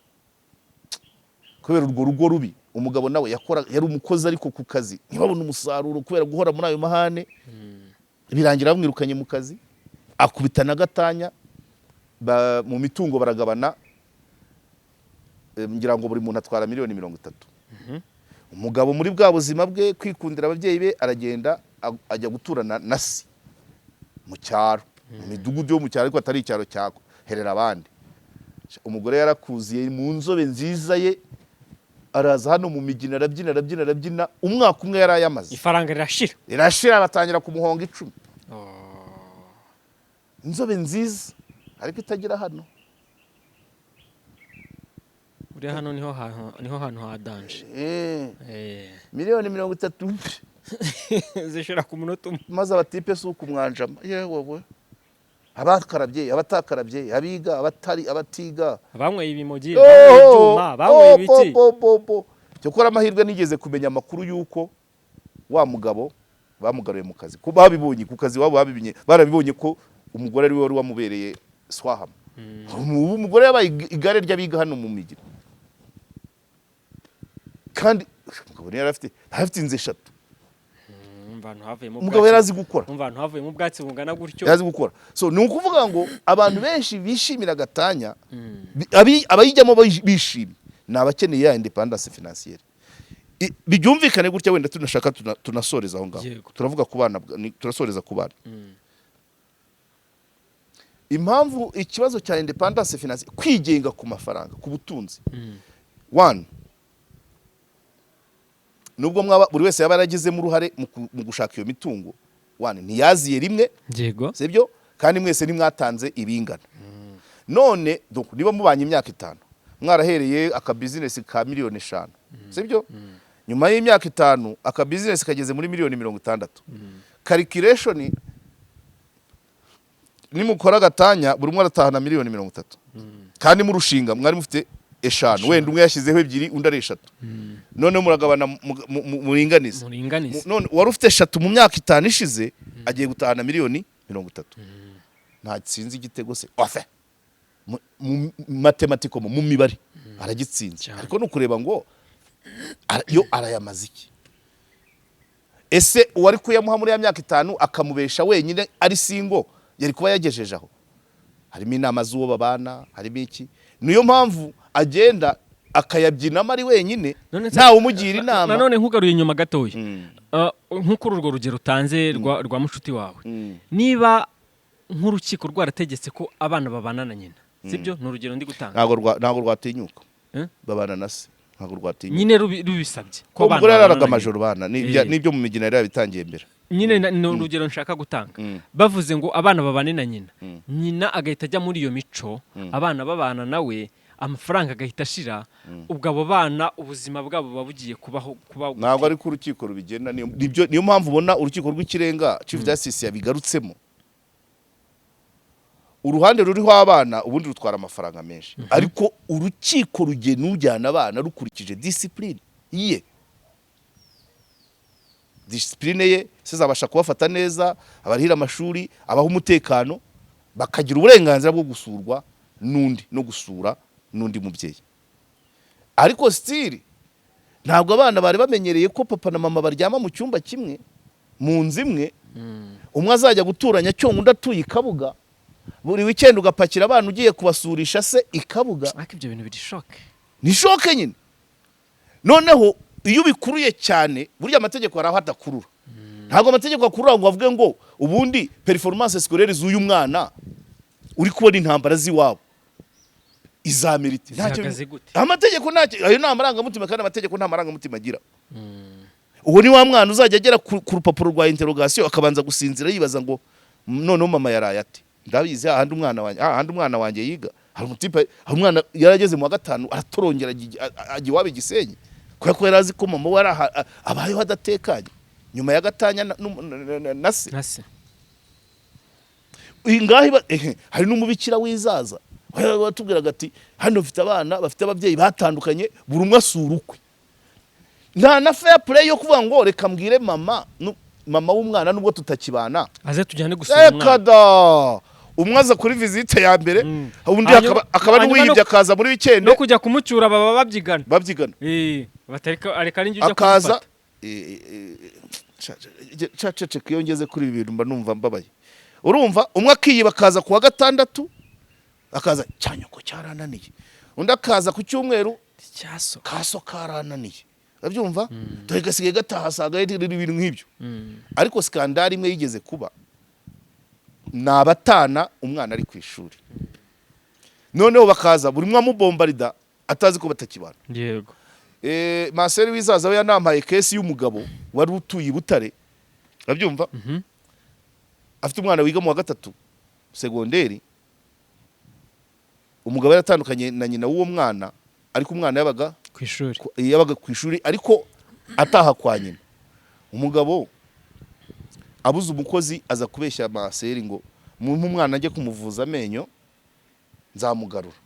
[SPEAKER 2] kubera urwo rugo rubi. Umugabo nawe yari umukozi ariko ku kazi ntibabone umusaruro kubera guhora muri ayo mahane, birangira bamwirukanye mu kazi, akubitana gatanya. Mu mitungo baragabana, ngira ngo buri muntu atwara miliyoni 30. Umugabo muri bwa buzima bwe kwikundira ababyeyi be aragenda ajya guturana na se mu cyaro, mu midugudu yo mu cyaro ariko atari icyaro cyako herera abandi. Umugore yarakuziye mu nzobe nziza ye, araza hano mu migina arabyina. Umwaka umwe yarayamaze,
[SPEAKER 5] ifaranga rirashira
[SPEAKER 2] batangira kumuhonga 10. Inzobe nziza ariko itagira hano.
[SPEAKER 5] Uri hano niho hantu hadanje.
[SPEAKER 2] Miliyoni 30
[SPEAKER 5] zishira ku munota umwe.
[SPEAKER 2] Maze abatipe suku mwanjama yewe abakarabye abatakarabye abiga abatari abatiga
[SPEAKER 5] bamwe ibimogi ibyuma bamwe ibiti.
[SPEAKER 2] Cyokora amahirwe nigeze kumenya amakuru yuko wa mugabo bamugaruye mu kazi ko babibonye ku kazi wabo barabibonye ko umugore ari we wari wamubereye swahama. Umugore yabaye igare ry'abiga hano mu migi, kandi umugabo yari afite inzu 3. Umugabo yari azi gukora,
[SPEAKER 5] abantu havuye mu bwatsi bungana gutyo,
[SPEAKER 2] yazi gukora. So ni ukuvuga ngo abantu benshi bishimira gatanya, abayijyamo bishimye ni abakeneye ya independence financière. Bibyumvikane gutya, wenda tunashaka tunasoreza aho ngaho, turavuga ku bana, turasoreza ku bana. Impamvu ikibazo cya independence financière, kwigenga ku mafaranga, ku butunzi. One, nubwo mwaba buri wese yaba yaragizemo uruhare mu gushaka iyo mitungo, one ntiyaziye rimwe, sibyo, kandi mwese nimwatanze ibingana. None donc niba mubanye imyaka 5 mwarahereye aka business ka miliyoni 5, sibyo, nyuma y'imyaka 5 aka business kageze muri miliyoni 60. Calculation nimukora gatanya buri umwe aratahana miliyoni 30, kandi mu rushinga mwari mufite 5, wenda umwe yashyizeho 2 undi ari 3. None muragabana muringaniza. None wari ufite 3 mu myaka 5 ishize agiye gutahana miliyoni 30. Nta tsinzi igitego se ofe mu matematiko mu mibare aragitsinze, ariko no kureba ngo yo arayamaze iki. Ese uwari kuyamuha muri ya myaka 5 akamubesha wenyine ari singo yari kuba yagejeje aho? Harimo inama z'uwo babana, harimo iki. Niyo mpamvu agenda akayabyinamo ari wenyine, ntawe umugira inama.
[SPEAKER 5] Nanone nkugaruye inyuma gatoya, nk'uko urwo rugero utanze rwa mushuti wawe, niba nk'urukiko rwarategetse ko abana babana na nyina, sibyo? Ni urugero ndi gutanga.
[SPEAKER 2] Ntago rwatinyuka babana na se, ntago rwatinyuka
[SPEAKER 5] nyine rubisabye
[SPEAKER 2] ko umugore yararaga amajoro bana n'ibyo mu migina yari bitangiye mbere.
[SPEAKER 5] Nyine ni urugero nshaka gutanga, bavuze ngo abana babane na nyina, nyina agahita ajya muri iyo mico, abana babana nawe, amafaranga agahita ashira, ubwo abo bana ubuzima bwabo babugiye kubaho.
[SPEAKER 2] Ntabwo ari ku urukiko rubigena. Niyo mpamvu ubona urukiko rw'ikirenga Chief Justice yabigarutsemo. Uruhande ruriho abana ubundi rutwara amafaranga menshi, ariko urukiko rugena ujyana abana rukurikije discipline ye. Discipline ye sizabasha kubafata neza, abarihira amashuri, abaho umutekano, bakagira uburenganzira bwo gusurwa nundi no gusura nundi mubyeyi. Ariko still ntabwo abana bari bamenyereye ko papa na mama baryama mu cyumba kimwe, mu nzu imwe, umwe azajya guturanya cyongo undi atuye Ikabuga, buri weekend ugapakira abana ugiye kubasurisha se Ikabuga.
[SPEAKER 5] Ariko ibyo bintu biri shock.
[SPEAKER 2] Ni shock nyine. Noneho iyo ubikuruye cyane burya amategeko hari aho adakurura ntabwo amategeko akurura ngo avuge ngo ubundi performance scolaire z'uyu mwana uri kubona intambara z'iwabo izamerite amategeko ayo nta marangamutima kandi amategeko nta marangamutima agira uwo ni wa mwana uzajya agera ku rupapuro rwa interrogation akabanza gusinzira yibaza ngo noneho mama yaraye ati ndabizi ahandi umwana wanjye yiga hari umutipe umwana yarageze mu wa gatanu aratorongera ajya iwabo Gisenyi kubera ko yarazi ko mama we abayeho adatekanye nyuma ya gatanya na se ingahi hari n'umubikira wizaza batubwiraga ati hano bafite abana bafite ababyeyi batandukanye buri umwe asura ukwe nta na fair play yo kuvuga ngo reka mbwire mama w'umwana nubwo tutakibana
[SPEAKER 5] aze tujyane gusura
[SPEAKER 2] umwana umwe aza kuri visite ya mbere ubundi akaba ari wiyibye akaza muri weekend
[SPEAKER 5] no kujya kumucyura baba babyigana batareka areka ari njye
[SPEAKER 2] akaza caceceka iyo ngeze kuri ibi bintu mba numva mbabaye urumva umwe akiyiba akaza ku wa gatandatu akaza cyanyoko cyarananiye undi akaza ku cyumweru kaso karananiye urabyumva dore gasigaye gataha saga ibintu nk'ibyo ariko skandari imwe yigeze kuba nabatana umwana ari ku ishuri noneho bakaza buri mwe amubombarida atazi ko batakibana
[SPEAKER 5] yego
[SPEAKER 2] Marcel wizaza we yanampaye kesi y'umugabo wari utuye Butare urabyumva afite umwana wiga mu wa gatatu segonderi umugabo yaratandukanye na nyina w'uwo mwana ariko umwana yabaga ku ishuri ariko ataha kwa nyina umugabo abuze umukozi aza kubeshya Marcel ngo umwana ajye kumuvuza amenyo nzamugarura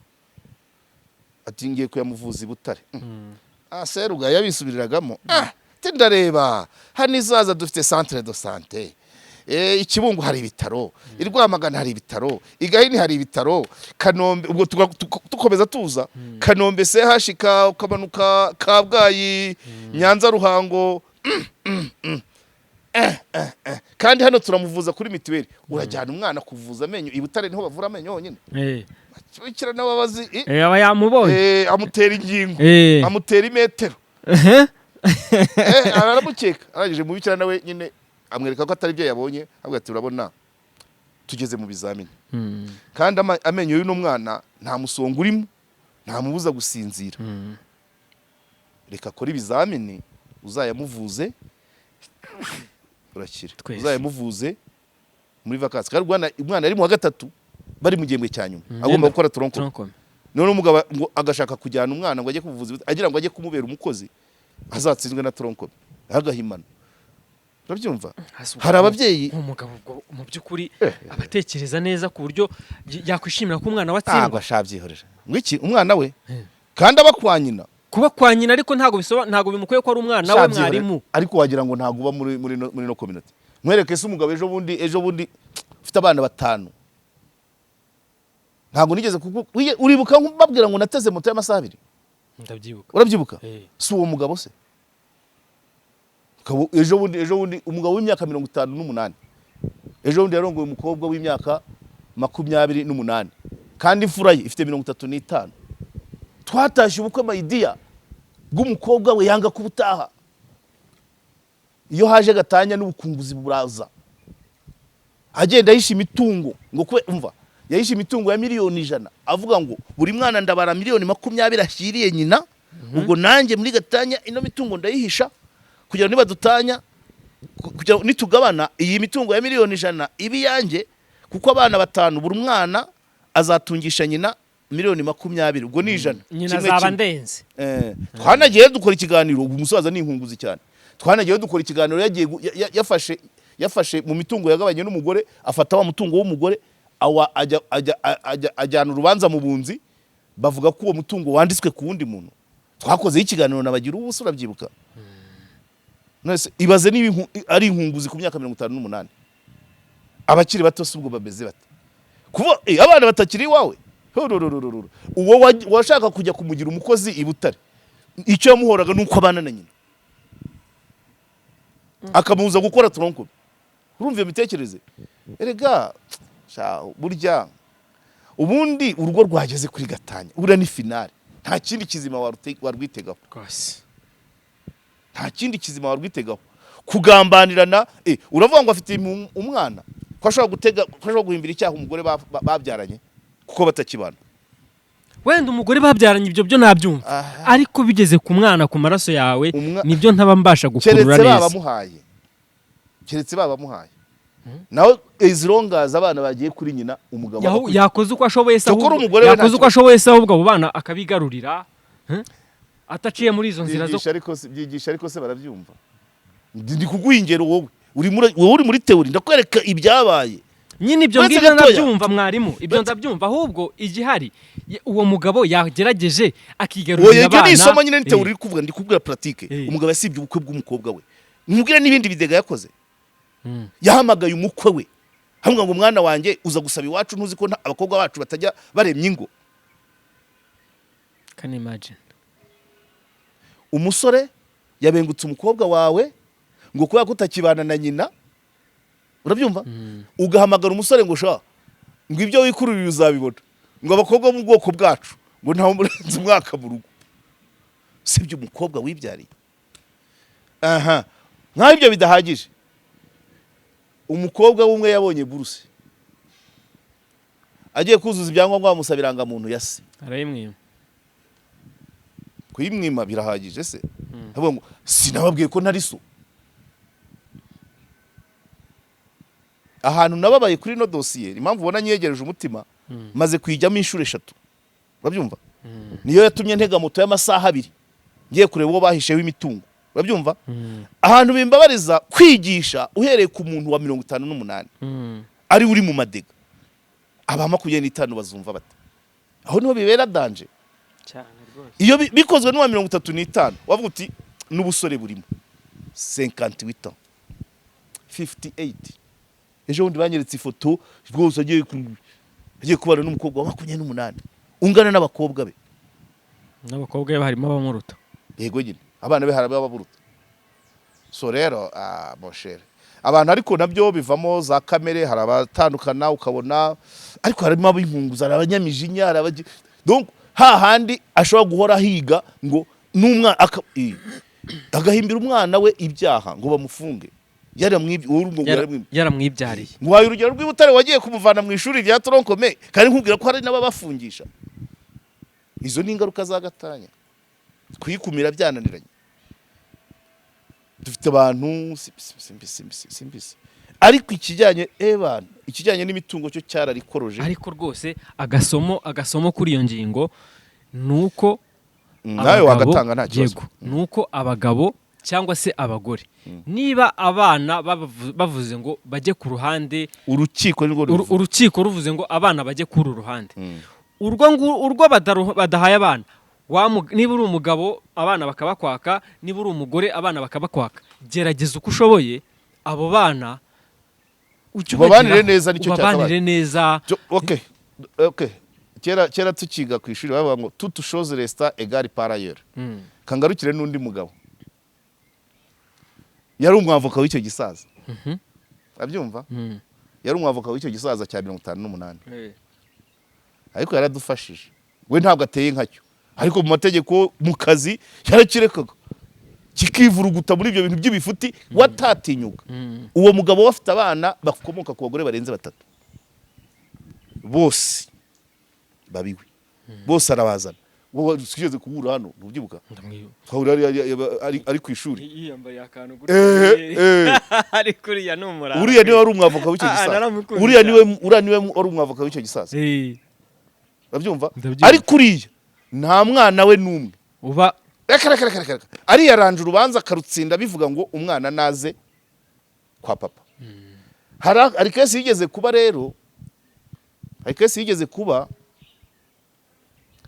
[SPEAKER 2] ati ngiye kuyamuvuza i Butare Seruga yabisubiriragamo tindareba hano izaza dufite centre de santé ikibungu hari ibitaro irwamagana hari ibitaro igahini hari ibitaro Kanombe ubwo tukomeza tuza Kanombe CHK ukabanuka Kabgayi Nyanza Ruhango kandi hano turamuvuza kuri mituweli urajyana umwana kuvuza amenyo i Butare niho bavura amenyo honyine bikira n'ababazi
[SPEAKER 5] aba yamubonye
[SPEAKER 2] amutera ingingo amutera imetero aramukeka arangije mu bikira nawe nyine amwereka ko atari byo yabonye avuga ati urabona tugeze mu bizamini kandi amenyo y'uno mwana nta musongo urimo nta mubuza gusinzira reka akora ibizamini uzayamuvuze urakira uzayamuvuze muri vacances kandi umwana ari mu wa gatatu bari mu gihembwe cya nyuma agomba gukora tronco none umugabo ngo agashaka kujyana umwana ngo ajye kuvuza agira ngo ajye kumubera umukozi azatsinzwe na tronco agahimana urabyumva hari ababyeyi
[SPEAKER 5] umugabo mu by'ukuri abatekereza neza ku buryo yakwishimira ko umwana watsindwa
[SPEAKER 2] ntabwo ashabyihorera ngo iki umwana we kandi aba kwa nyina
[SPEAKER 5] kuba kwa nyina ariko ntabwo bimukwiye ko ari umwana we mwarimu
[SPEAKER 2] ariko wagira ngo ntabwo uba muri no community mwereke se umugabo ejo bundi ufite abana batanu ntabwo nigeze uribuka mbabwira ngo nateze moto y'amasaha 2
[SPEAKER 5] ndabyibuka
[SPEAKER 2] urabyibuka si uwo mugabo se ejo bundi umugabo w'imyaka 58 ejo bundi yarongoye umukobwa w'imyaka 28 kandi imfura ye ifite 35 twatashye ubukwe mayidiya bw'umukobwa we yanga kubutaha iyo haje gatanya n'ubukunguzi buraza agenda yisha imitungo ngo kwe umva yayisha imitungo ya miliyoni 100 avuga ngo buri mwana ndabara miliyoni 20 ashyiriye nyina ubwo nanjye muri gatanya ino mitungo ndayihisha kugira niba dutanya kugira nitugabana iyi mitungo ya miliyoni 100 ibi yanjye kuko abana batanu buri mwana azatungisha nyina miliyoni 20 ubwo ni 100
[SPEAKER 5] nyina zaba ndenze
[SPEAKER 2] twanagiye dukora ikiganiro ubu musaza ni inkunguzi cyane twanagiye dukora ikiganiro yagiye yafashe mu mitungo yagabanye n'umugore afata wa mutungo w'umugore awa ajyana urubanza mu bunzi bavuga ko uwo mutungo wanditswe ku wundi muntu twakoze ikiganiro nabagira ubuso urabyibuka nose ibaze niba ari inkunguzi ku myaka 58 abakiri bato subwo babeze bate kuva abana batakiri wawe uwo washaka kujya kumugira umukozi i Butare icyo yamuhoraga nuko abana na nyina akamuza gukora tronco urumva imitekerereze erega burya ubundi urugo rwageze kuri gatanya ubura ni finale nta kindi kizima warwitegaho
[SPEAKER 5] rwose
[SPEAKER 2] nta kindi kizima warwitegaho. Kugambanirana uravuga ngo afite umwana ko ashobora guhimbira icyaha umugore babyaranye kuko batakibana.
[SPEAKER 5] Wenda umugore babyaranye ibyo byo nabyumva, ariko bigeze ku mwana, ku maraso yawe nibyo ntaba mbasha gukurura neza.
[SPEAKER 2] Keretse babamuhaye nawe izirongaza abana bagiye kuri nyina, umugabo
[SPEAKER 5] yakoze uko ashoboye se, yakoze uko ashoboye se, ahubwo abo bana akabigarurira ataciye muri izo nzira zo
[SPEAKER 2] byigisha. Ariko se barabyumva? Ndi kuguha ingero, wowe uri muri teori, ndakwereka ibyabaye.
[SPEAKER 5] Nyine ibyo ngibyo ndabyumva mwarimu, ibyo ndabyumva, ahubwo igihari uwo mugabo yagerageje akigarurira abana.
[SPEAKER 2] Oya, ni isomo nyine, ni teori uri kuvuga, ndi kubwira pratique. Umugabo yasibye ubukwe bw'umukobwa we, mubwira n'ibindi bidega yakoze. Yahamagaye umukwe we hamwe ngo umwana wanjye uza gusaba iwacu, ntuzi ko abakobwa bacu batajya baremye ingo.
[SPEAKER 5] Can imagine
[SPEAKER 2] umusore yabengutse umukobwa wawe ngo kuba kutakibana na nyina, urabyumva? Ugahamagara umusore ngo sha ngo ibyo wikururira uzabibona, ngo abakobwa mu bwoko bwacu ngo ntawe murenze umwaka mu rugo. Sibyo umukobwa wibyariye. Nkaho ibyo bidahagije, umukobwa umwe yabonye buruse, agiye kuzuza ibyangombwa bamusabira irangamuntu ya se,
[SPEAKER 5] arayimwima.
[SPEAKER 2] Kuyimwima birahagije se? Avuga ngo sinababwiye ko ntari so. Ahantu nababaye kuri no dosiye, impamvu ubona nyegereje umutima, maze kwijyamo inshuro 3. Urabyumva? Niyo yatumye ntega moto y'amasaha 2 ngiye kureba uwo bahisheho imitungo. Urabyumva? Ahantu bimbabariza kwigisha uhereye ku muntu wa 58 ari uri mu madega, aba 25 bazumva bate? Aho niho bibera danje
[SPEAKER 5] cyane rwose.
[SPEAKER 2] Iyo bikozwe n'uwa 35 wavuga uti n'ubusore burimo 58 ans 58. Ejo bundi banyeretse ifoto rwose agiye kubana n'umukobwa wa 28 ungana n'abakobwa be.
[SPEAKER 5] N'abakobwa be harimo abamuruta.
[SPEAKER 2] Yego nyine abana be haraba baburuta. So rero boshere abantu ariko nabyo bivamo za kamere, harabatandukana ukabona, ariko harimo ab'inkunguza, abanyamijinya, donc hahandi ashobora guhora higa ngo n'umwana agahimbira umwana we ibyaha ngo bamufunge.
[SPEAKER 5] Yaramwibyariye.
[SPEAKER 2] Ngwaye urugero rw'Ibutare wagiye kumuvana mu ishuri rya Toronkome, kandi nkubwira ko hari n'ababafungisha. Izo ni ingaruka za gatanya. Kuyikumira byananiranye. Dufite abantu simbisi. Ariko ikijyanye n'imitungo cyo cyararikoroje.
[SPEAKER 5] Ariko rwose agasomo kuri iyo ngingo nuko
[SPEAKER 2] nawe wagatanga nta kibazo.
[SPEAKER 5] Nuko abagabo cyangwa se abagore, niba abana bavuze ngo bajye ku ruhande, urukiko ruvuze ngo abana bajye kuri ruhande, urwo badahaye abana, niba uri umugabo abana bakabakwaka, niba uri umugore abana bakabakwaka, gerageza uko ushoboye abo bana
[SPEAKER 2] ubabanire neza, nicyo
[SPEAKER 5] ubabanire neza.
[SPEAKER 2] Okay. Kera tukiga ku ishuri bavuga ngo toute chose resta égale par ailleurs. Kangarukire n'undi mugabo yari umwavoka w'icyo gisaza. Abyumva? Yari umwavoka w'icyo gisaza cya 58. Ariko yaradufashije. We ntabwo ateye nkacyo. Ariko mu mategeko mu kazi yarakirekaga. Kikivuruguta muri ibyo bintu by'ibifuti watatinyuka. Uwo mugabo wafite abana bakomoka ku bagore barenze 3. Bose babiwe. Bose arabazana. Wowe tugeze kubura hano ubyibuka? Ndamwibuka. Ari ku ishuri.
[SPEAKER 5] Yiyambaye akantu gutya. Ari kuriya numura.
[SPEAKER 2] Uriya niwe wari umwavoka w'icyo gisaza. Uriya niwe wari umwavoka w'icyo gisaza. Babyumva? Ari kuriya nta mwana we numwe.
[SPEAKER 5] Uba
[SPEAKER 2] reka. Ari yaranje urubanza karutsinda bivuga ngo umwana naze kwa papa. Hari kesi yigeze kuba rero. Hari kesi yigeze kuba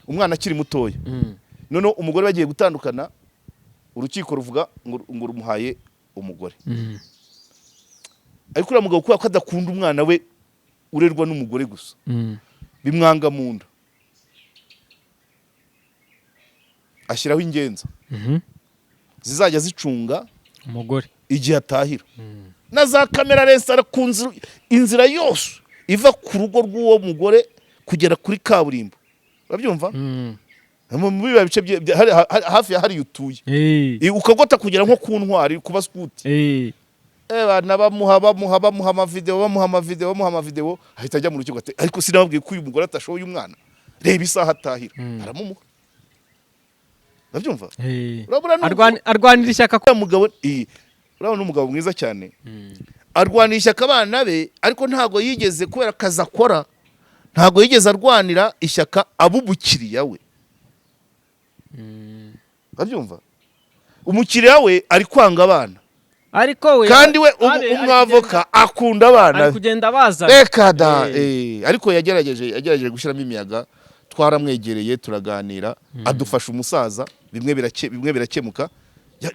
[SPEAKER 2] umwana akiri mutoya. None umugore bagiye gutandukana, urukiko ruvuga ngo rumuhaye umugore. Ariko uriya mugabo ko adakunda umwana we urerwa n'umugore gusa, bimwanga mu nda, ashyiraho ingenza zizajya zicunga
[SPEAKER 5] umugore
[SPEAKER 2] igihe atahira. Na za kamera rensara ku inzira yose iva ku rugo rw'uwo mugore kugera kuri kaburimbo. Urabyumva? mu biba bice hafi ya hari utuye ukagota kugera nko ku ntwari kuba scout bana bamuha amavideo ahita ajya mu rukiko ati ariko sinababwiye ko uyu mugore atashoboye umwana reba isaha atahira aramumuha babyumva
[SPEAKER 5] arwanira ishyaka
[SPEAKER 2] ko mugabo urabona umugabo mwiza cyane arwanira ishyaka abana be ariko ntago yigeze kubera kaza akora ntago yigeze arwanira ishyaka abubukiriya we babyumva umukiriya we ari kwanga abana
[SPEAKER 5] ariko we
[SPEAKER 2] kandi we umwavoka akunda abana
[SPEAKER 5] ari kugenda baza
[SPEAKER 2] reka da ariko yagerageje gushyiramo imiyaga twaramwegereye turaganira adufasha umusaza bimwe birakemuka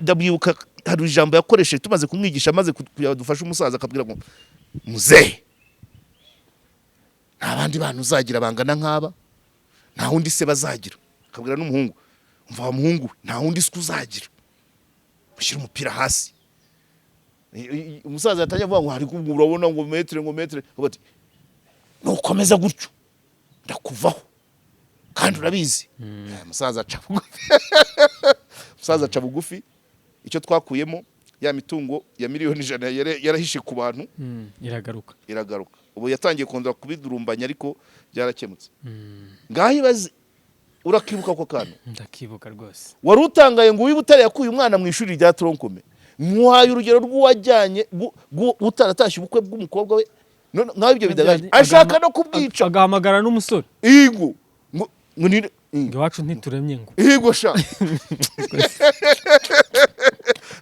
[SPEAKER 2] ndabyibuka hari ijambo yakoresheje tumaze kumwigisha maze kudufasha umusaza akabwira ngo muzehe nta bandi bantu uzagira bangana nk'aba nta wundi se bazagira akabwira n'umuhungu umva wa muhungu nta wundi se uzagira ushyira umupira hasi umusaza yatangiye avuga ngo hari urabona ngo metre bati nukomeza gutyo ndakuvaho kandi urabizi umusaza aca bugufi icyo twakuyemo ya mitungo ya miliyoni 100 yarahishe ku bantu iragaruka ubu yatangiye kongera kubidurumbanya ariko byarakemutse ngaho ibaze urakibuka ko kantu
[SPEAKER 5] ndakibuka rwose
[SPEAKER 2] wari utangaye ngo wibutare yakuye umwana mu ishuri rya Tronkome muhaye urugero rw'uwajyanye utaratashye ubukwe bw'umukobwa we nkaho ibyo bidagaje ashaka no kubwica
[SPEAKER 5] agahamagara n'umusore
[SPEAKER 2] igo
[SPEAKER 5] ngo iwacu ntituremye ngo
[SPEAKER 2] igo sha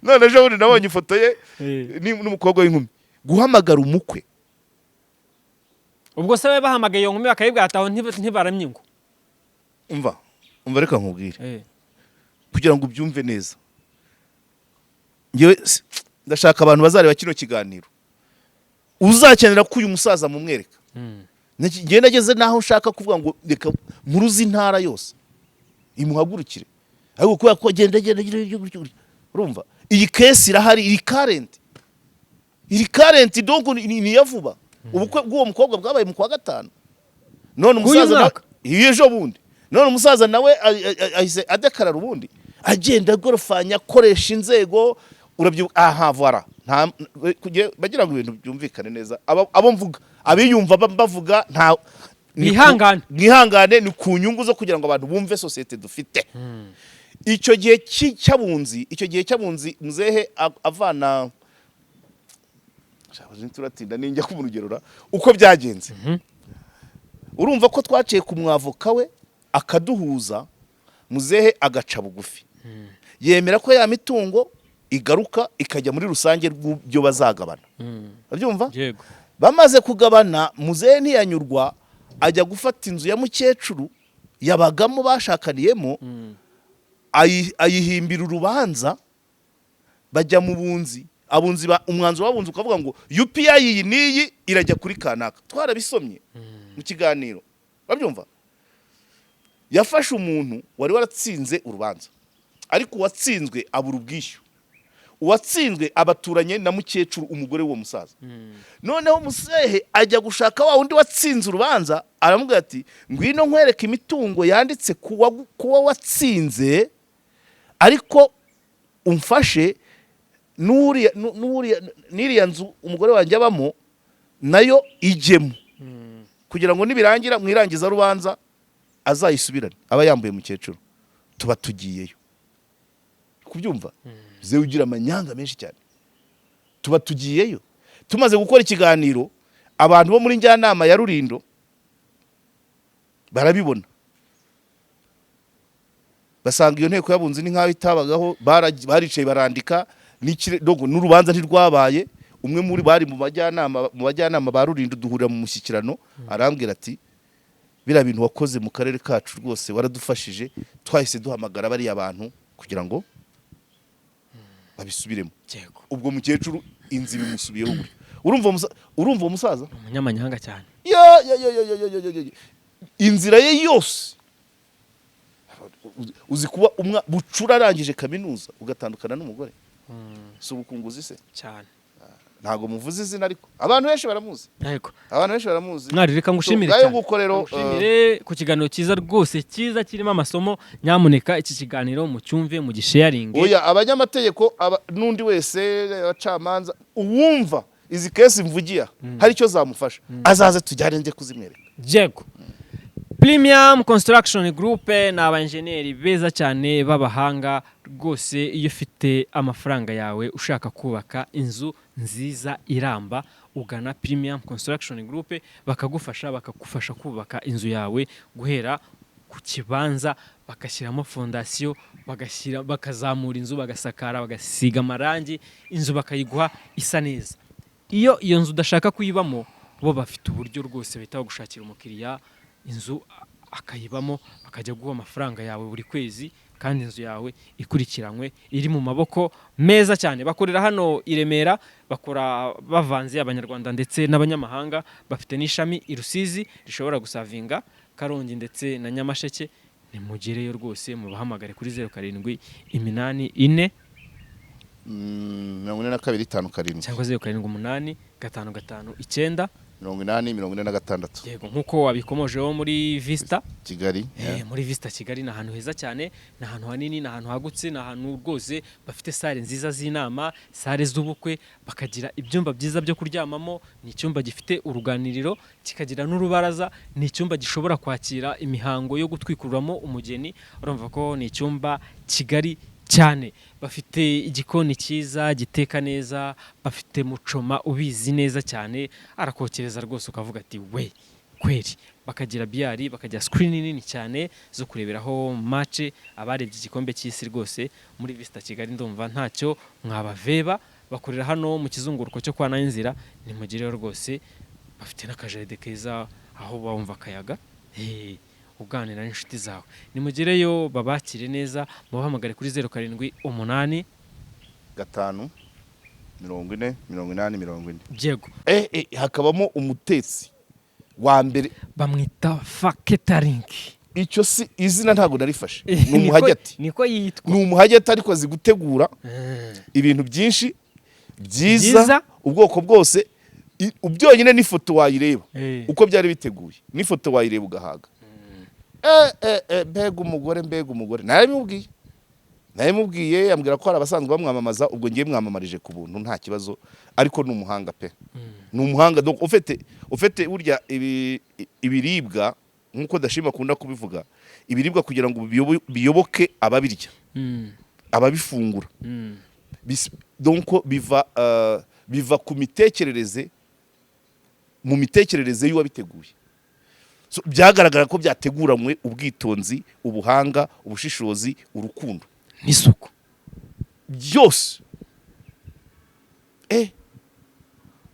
[SPEAKER 2] none ejo bundi nabonye ifoto ye n'umukobwa w'inkumi guhamagara umukwe
[SPEAKER 5] ubwo se we bahamagaye iyo nkumi bakayibwira ataho ntibaramye ngo
[SPEAKER 2] umva reka nkubwire kugira ngo ubyumve neza ngewe ndashaka abantu bazareba kino kiganiro uzakenera ko uyu musaza mumwereka ngiye nageze naho ushaka kuvuga ngo reka muruzi intara yose imuhagurukire ariko kubera ko genda urumva iyi case irahari iri current donc ni yavuba ubukwe bw'uwo mukobwa bwabaye mu kwa gatanu none umusaza ejo bundi none umusaza nawe ahise adekarara ubundi agenda agorofanya akoresha inzego voilà bagira ngo ibintu byumvikane neza abo mvuga abiyumva bavuga nta mwihangane ni ku nyungu zo kugira ngo abantu bumve societe dufite icyo gihe cy'abunzi muzehe avana turatinda ninjya ku rugerura uko byagenze urumva ko twaciye ku mwavoka we akaduhuza muzehe agaca bugufi yemera ko ya mitungo igaruka ikajya muri rusange rw'ibyo bazagabana babyumva bamaze kugabana muzehe ntiyanyurwa ajya gufata inzu ya mukecuru yabagamo bashakaniyemo ayihimbira urubanza bajya mu bunzi abunzi umwanzuro wabunzi ukavuga ngo UPI iyi niyi irajya kuri kanaka twarabisomye mu kiganiro babyumva yafashe umuntu wari waratsinze urubanza ariko uwatsinzwe abura ubwishyu uwatsinzwe abaturanye na mukecuru umugore w'uwo musaza noneho musehe ajya gushaka wa undi watsinze urubanza aramubwira ati ngwino nkwereke imitungo yanditse kuwa watsinze ariko umfashe n'uriya nzu umugore wanjye abamo nayo ijyemo kugira ngo nibirangira mwirangiza rubanza azayisubirane aba yambuye mukecuru tuba tugiyeyo kubyumva ze ugira amanyanga menshi cyane tuba tugiyeyo tumaze gukora ikiganiro abantu bo muri njyanama ya Rurindo barabibona basanga iyo nteko yabunze ni nkaho itabagaho baricaye barandika n'urubanza ntirwabaye umwe muri bari mu bajyanama ba Rurindo duhurira mu mushyikirano arambwira ati bira bintu wakoze mu karere kacu rwose waradufashije twahise duhamagara bari abantu kugira ngo babisubiremo ubwo mukecuru inzi bimusubiyeho guri urumva umusaza
[SPEAKER 5] umunyamanyanga cyane
[SPEAKER 2] inzira ye yose uzi kuba bucura arangije kaminuza ugatandukana n'umugore si ubukunguzi se
[SPEAKER 5] cyane
[SPEAKER 2] ntago muvuze izina ariko abantu benshi baramuzi,
[SPEAKER 5] yego
[SPEAKER 2] abantu benshi baramuzi.
[SPEAKER 5] mwari reka ngushimire
[SPEAKER 2] ngayo
[SPEAKER 5] cyane
[SPEAKER 2] nguko rero
[SPEAKER 5] ngushimire ku kiganiro cyiza rwose cyiza kirimo amasomo. Nyamuneka iki kiganiro mucyumve mu gisharinge.
[SPEAKER 2] oya abanyamategeko n'undi wese abacamanza uwumva izi kesi mvugiya hari icyo zamufasha azaze tujyane nje kuzimwereka.
[SPEAKER 5] Yego Premium Construction Group ni abajeneri beza cyane b'abahanga rwose. Iyo ufite amafaranga yawe ushaka kubaka inzu nziza iramba, ugana Premium Construction Group bakagufasha kubaka inzu yawe guhera ku kibanza, bagashyiramo fondasiyo, bakazamura inzu, bagasakara, bagasiga amarangi, inzu bakayiguha isa neza. Iyo nzu udashaka kuyibamo, bo bafite uburyo rwose bahita bagushakira umukiriya, inzu akayibamo, bakajya guha amafaranga yawe buri kwezi, kandi inzu yawe ikurikiranywe iri mu maboko meza cyane. Bakorera hano i Remera, bakora bavanze abanyarwanda ndetse n'abanyamahanga. Bafite n'ishami i Rusizi rishobora gusavinga Karongi ndetse na Nyamasheke. Nimugereyo rwose, mubahamagare kuri 07 84
[SPEAKER 2] 42
[SPEAKER 5] cyangwa 07 8 55
[SPEAKER 2] 9
[SPEAKER 5] yego nkuko wabikomojeho muri Vista
[SPEAKER 2] Kigali.
[SPEAKER 5] Muri Vista Kigali ni ahantu heza cyane, ni ahantu hanini, ni ahantu hagutse, ni ahantu rwose bafite sale nziza z'inama, sale z'ubukwe, bakagira ibyumba byiza byo kuryamamo. Ni icyumba gifite uruganiriro, kikagira n'urubaraza. Ni icyumba gishobora kwakira imihango yo gutwikuramo umugeni. Urumva ko ni icyumba Kigali cyane. Bafite igikoni cyiza giteka neza, bafite mucoma ubizi neza cyane, arakokereza rwose ukavuga ati we kweri. Bakagira biyari, bakagira screen nini cyane zo kureberaho match, abarebye igikombe cy'isi rwose. Muri Vista Kigali ndumva ntacyo mwabaveba. Bakorera hano mu kizunguruko cyo kwa Nayinzira, ni mugireyo rwose. Bafite n'akajaride keza aho bumva akayaga, uganira n'inshuti zawe. Nimugereyo babakire neza, mubahamagare kuri 07 8
[SPEAKER 2] 5 40 80
[SPEAKER 5] Yego
[SPEAKER 2] hakabamo umutetsi wa mbere
[SPEAKER 5] bamwita Faketaring.
[SPEAKER 2] icyo si izina ntago narifashe. Ni umuhagati,
[SPEAKER 5] niko yitwa.
[SPEAKER 2] ni umuhagati ariko azi gutegura ibintu byinshi byiza, ubwoko bwose. Byonyine n'ifoto wayireba uko byari biteguye, n'ifoto wayireba ugahaga. Mbega umugore nabimubwiye ambwira ko hari abasanzwe bamwamamaza, ubwo ngiye mwamamarije ku buntu nta kibazo. Ariko ni umuhanga pe, ni umuhanga. Donc ufite burya ibiribwa nkuko Dashima akunda kubivuga, ibiribwa kugira ngo biyoboke ababirya, ababifungura. Donc biva ku mitekerereze, mu mitekerereze y'uwabiteguye. Byagaragara ko byateguranywe ubwitonzi, ubuhanga, ubushishozi, urukundo
[SPEAKER 5] n'isuku
[SPEAKER 2] byose.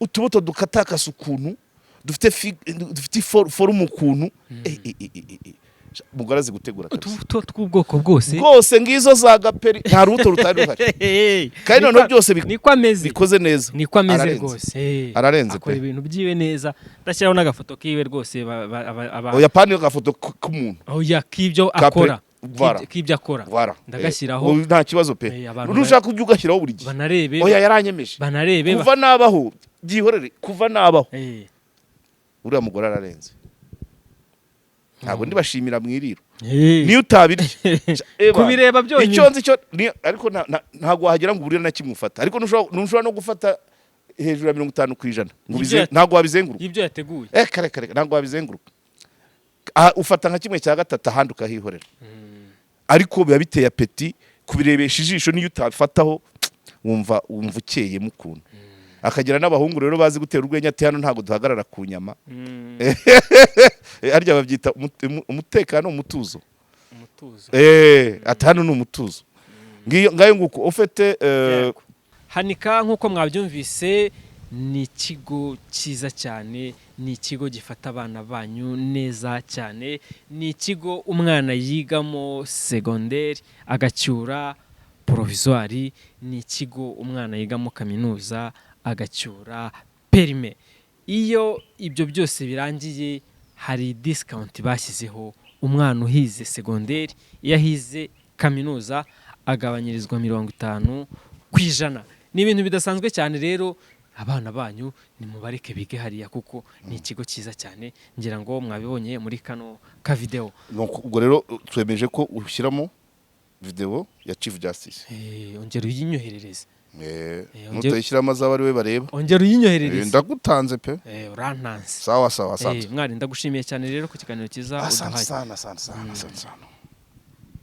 [SPEAKER 2] Utubuto dukatakasa ukuntu, dufite forumu ukuntu. Mugore azi gutegura kabisa.
[SPEAKER 5] Utubuto tw'ubwoko bwose
[SPEAKER 2] ngizo za gaperi, nta rubuto rutari ruhari. Kandi noneho byose bikoze neza,
[SPEAKER 5] niko ameze rwose.
[SPEAKER 2] Ararenze
[SPEAKER 5] akora
[SPEAKER 2] pe,
[SPEAKER 5] ibintu byiwe neza. Ndashyiraho n'agafoto kiwe rwose.
[SPEAKER 2] oya pani agafoto k'umuntu,
[SPEAKER 5] oya k'ibyo akora, k'ibyo akora ndagashyiraho.
[SPEAKER 2] Nta kibazo pe, urushaka kujya ugashyiraho buri gihe.
[SPEAKER 5] Banarebe,
[SPEAKER 2] oya yaranyemeje,
[SPEAKER 5] banarebe
[SPEAKER 2] kuva nabaho, byihorere kuva nabaho. Uriya mugore ararenze, ntabwo ndibashimira mwiriro. Niyo utabirya
[SPEAKER 5] kubireba byonyine
[SPEAKER 2] icyo nzi cyo, ariko ntabwo wahagera ngo uburire na kimwe ufata. Ariko ntushobora no gufata hejuru ya 50% ngo ntabwo wabizenguruka
[SPEAKER 5] ibyo yateguye.
[SPEAKER 2] Kare ntabwo wabizenguruka. Ufata nka kimwe cya gatatu ahandi ukahihorera. Ariko biba biteye apeti kubirebesha ijisho. Niyo utabifataho wumva ukeye mukuntu. Akagira n'abahungu rero bazi gutera urwenya, ati hano ntago duhagarara ku nyama. Arya babyita umutekano, umutuzo. Ati hano ni umutuzo. Ngayo nguko ufite
[SPEAKER 5] Hanika. Nkuko mwabyumvise, ni ikigo cyiza cyane, ni ikigo gifata abana banyu neza cyane, ni ikigo umwana yigamo segonderi agacyura provisoire, ni ikigo umwana yigamo kaminuza agacyura perime. Iyo ibyo byose birangiye, hari discount bashyizeho. Umwana uhize segonderi, iyo ahize kaminuza agabanyirizwa 50%. Ni ibintu bidasanzwe cyane rero. abana banyu nimubareke bige hariya kuko ni ikigo cyiza cyane ngira ngo mwabibonye muri kano ka video.
[SPEAKER 2] ubwo rero twemeje ko ushyiramo video ya Chief Justice.
[SPEAKER 5] Ongera uyinyoherereze.
[SPEAKER 2] Mutayishyiramo azaba ari we bareba.
[SPEAKER 5] Ongera uyinyoherereze.
[SPEAKER 2] Ndagutanze pe.
[SPEAKER 5] Urantanze.
[SPEAKER 2] Sawa sawa.
[SPEAKER 5] Mwari ndagushimiye cyane rero ku kiganiro cyiza
[SPEAKER 2] uduhaye. Asante sana.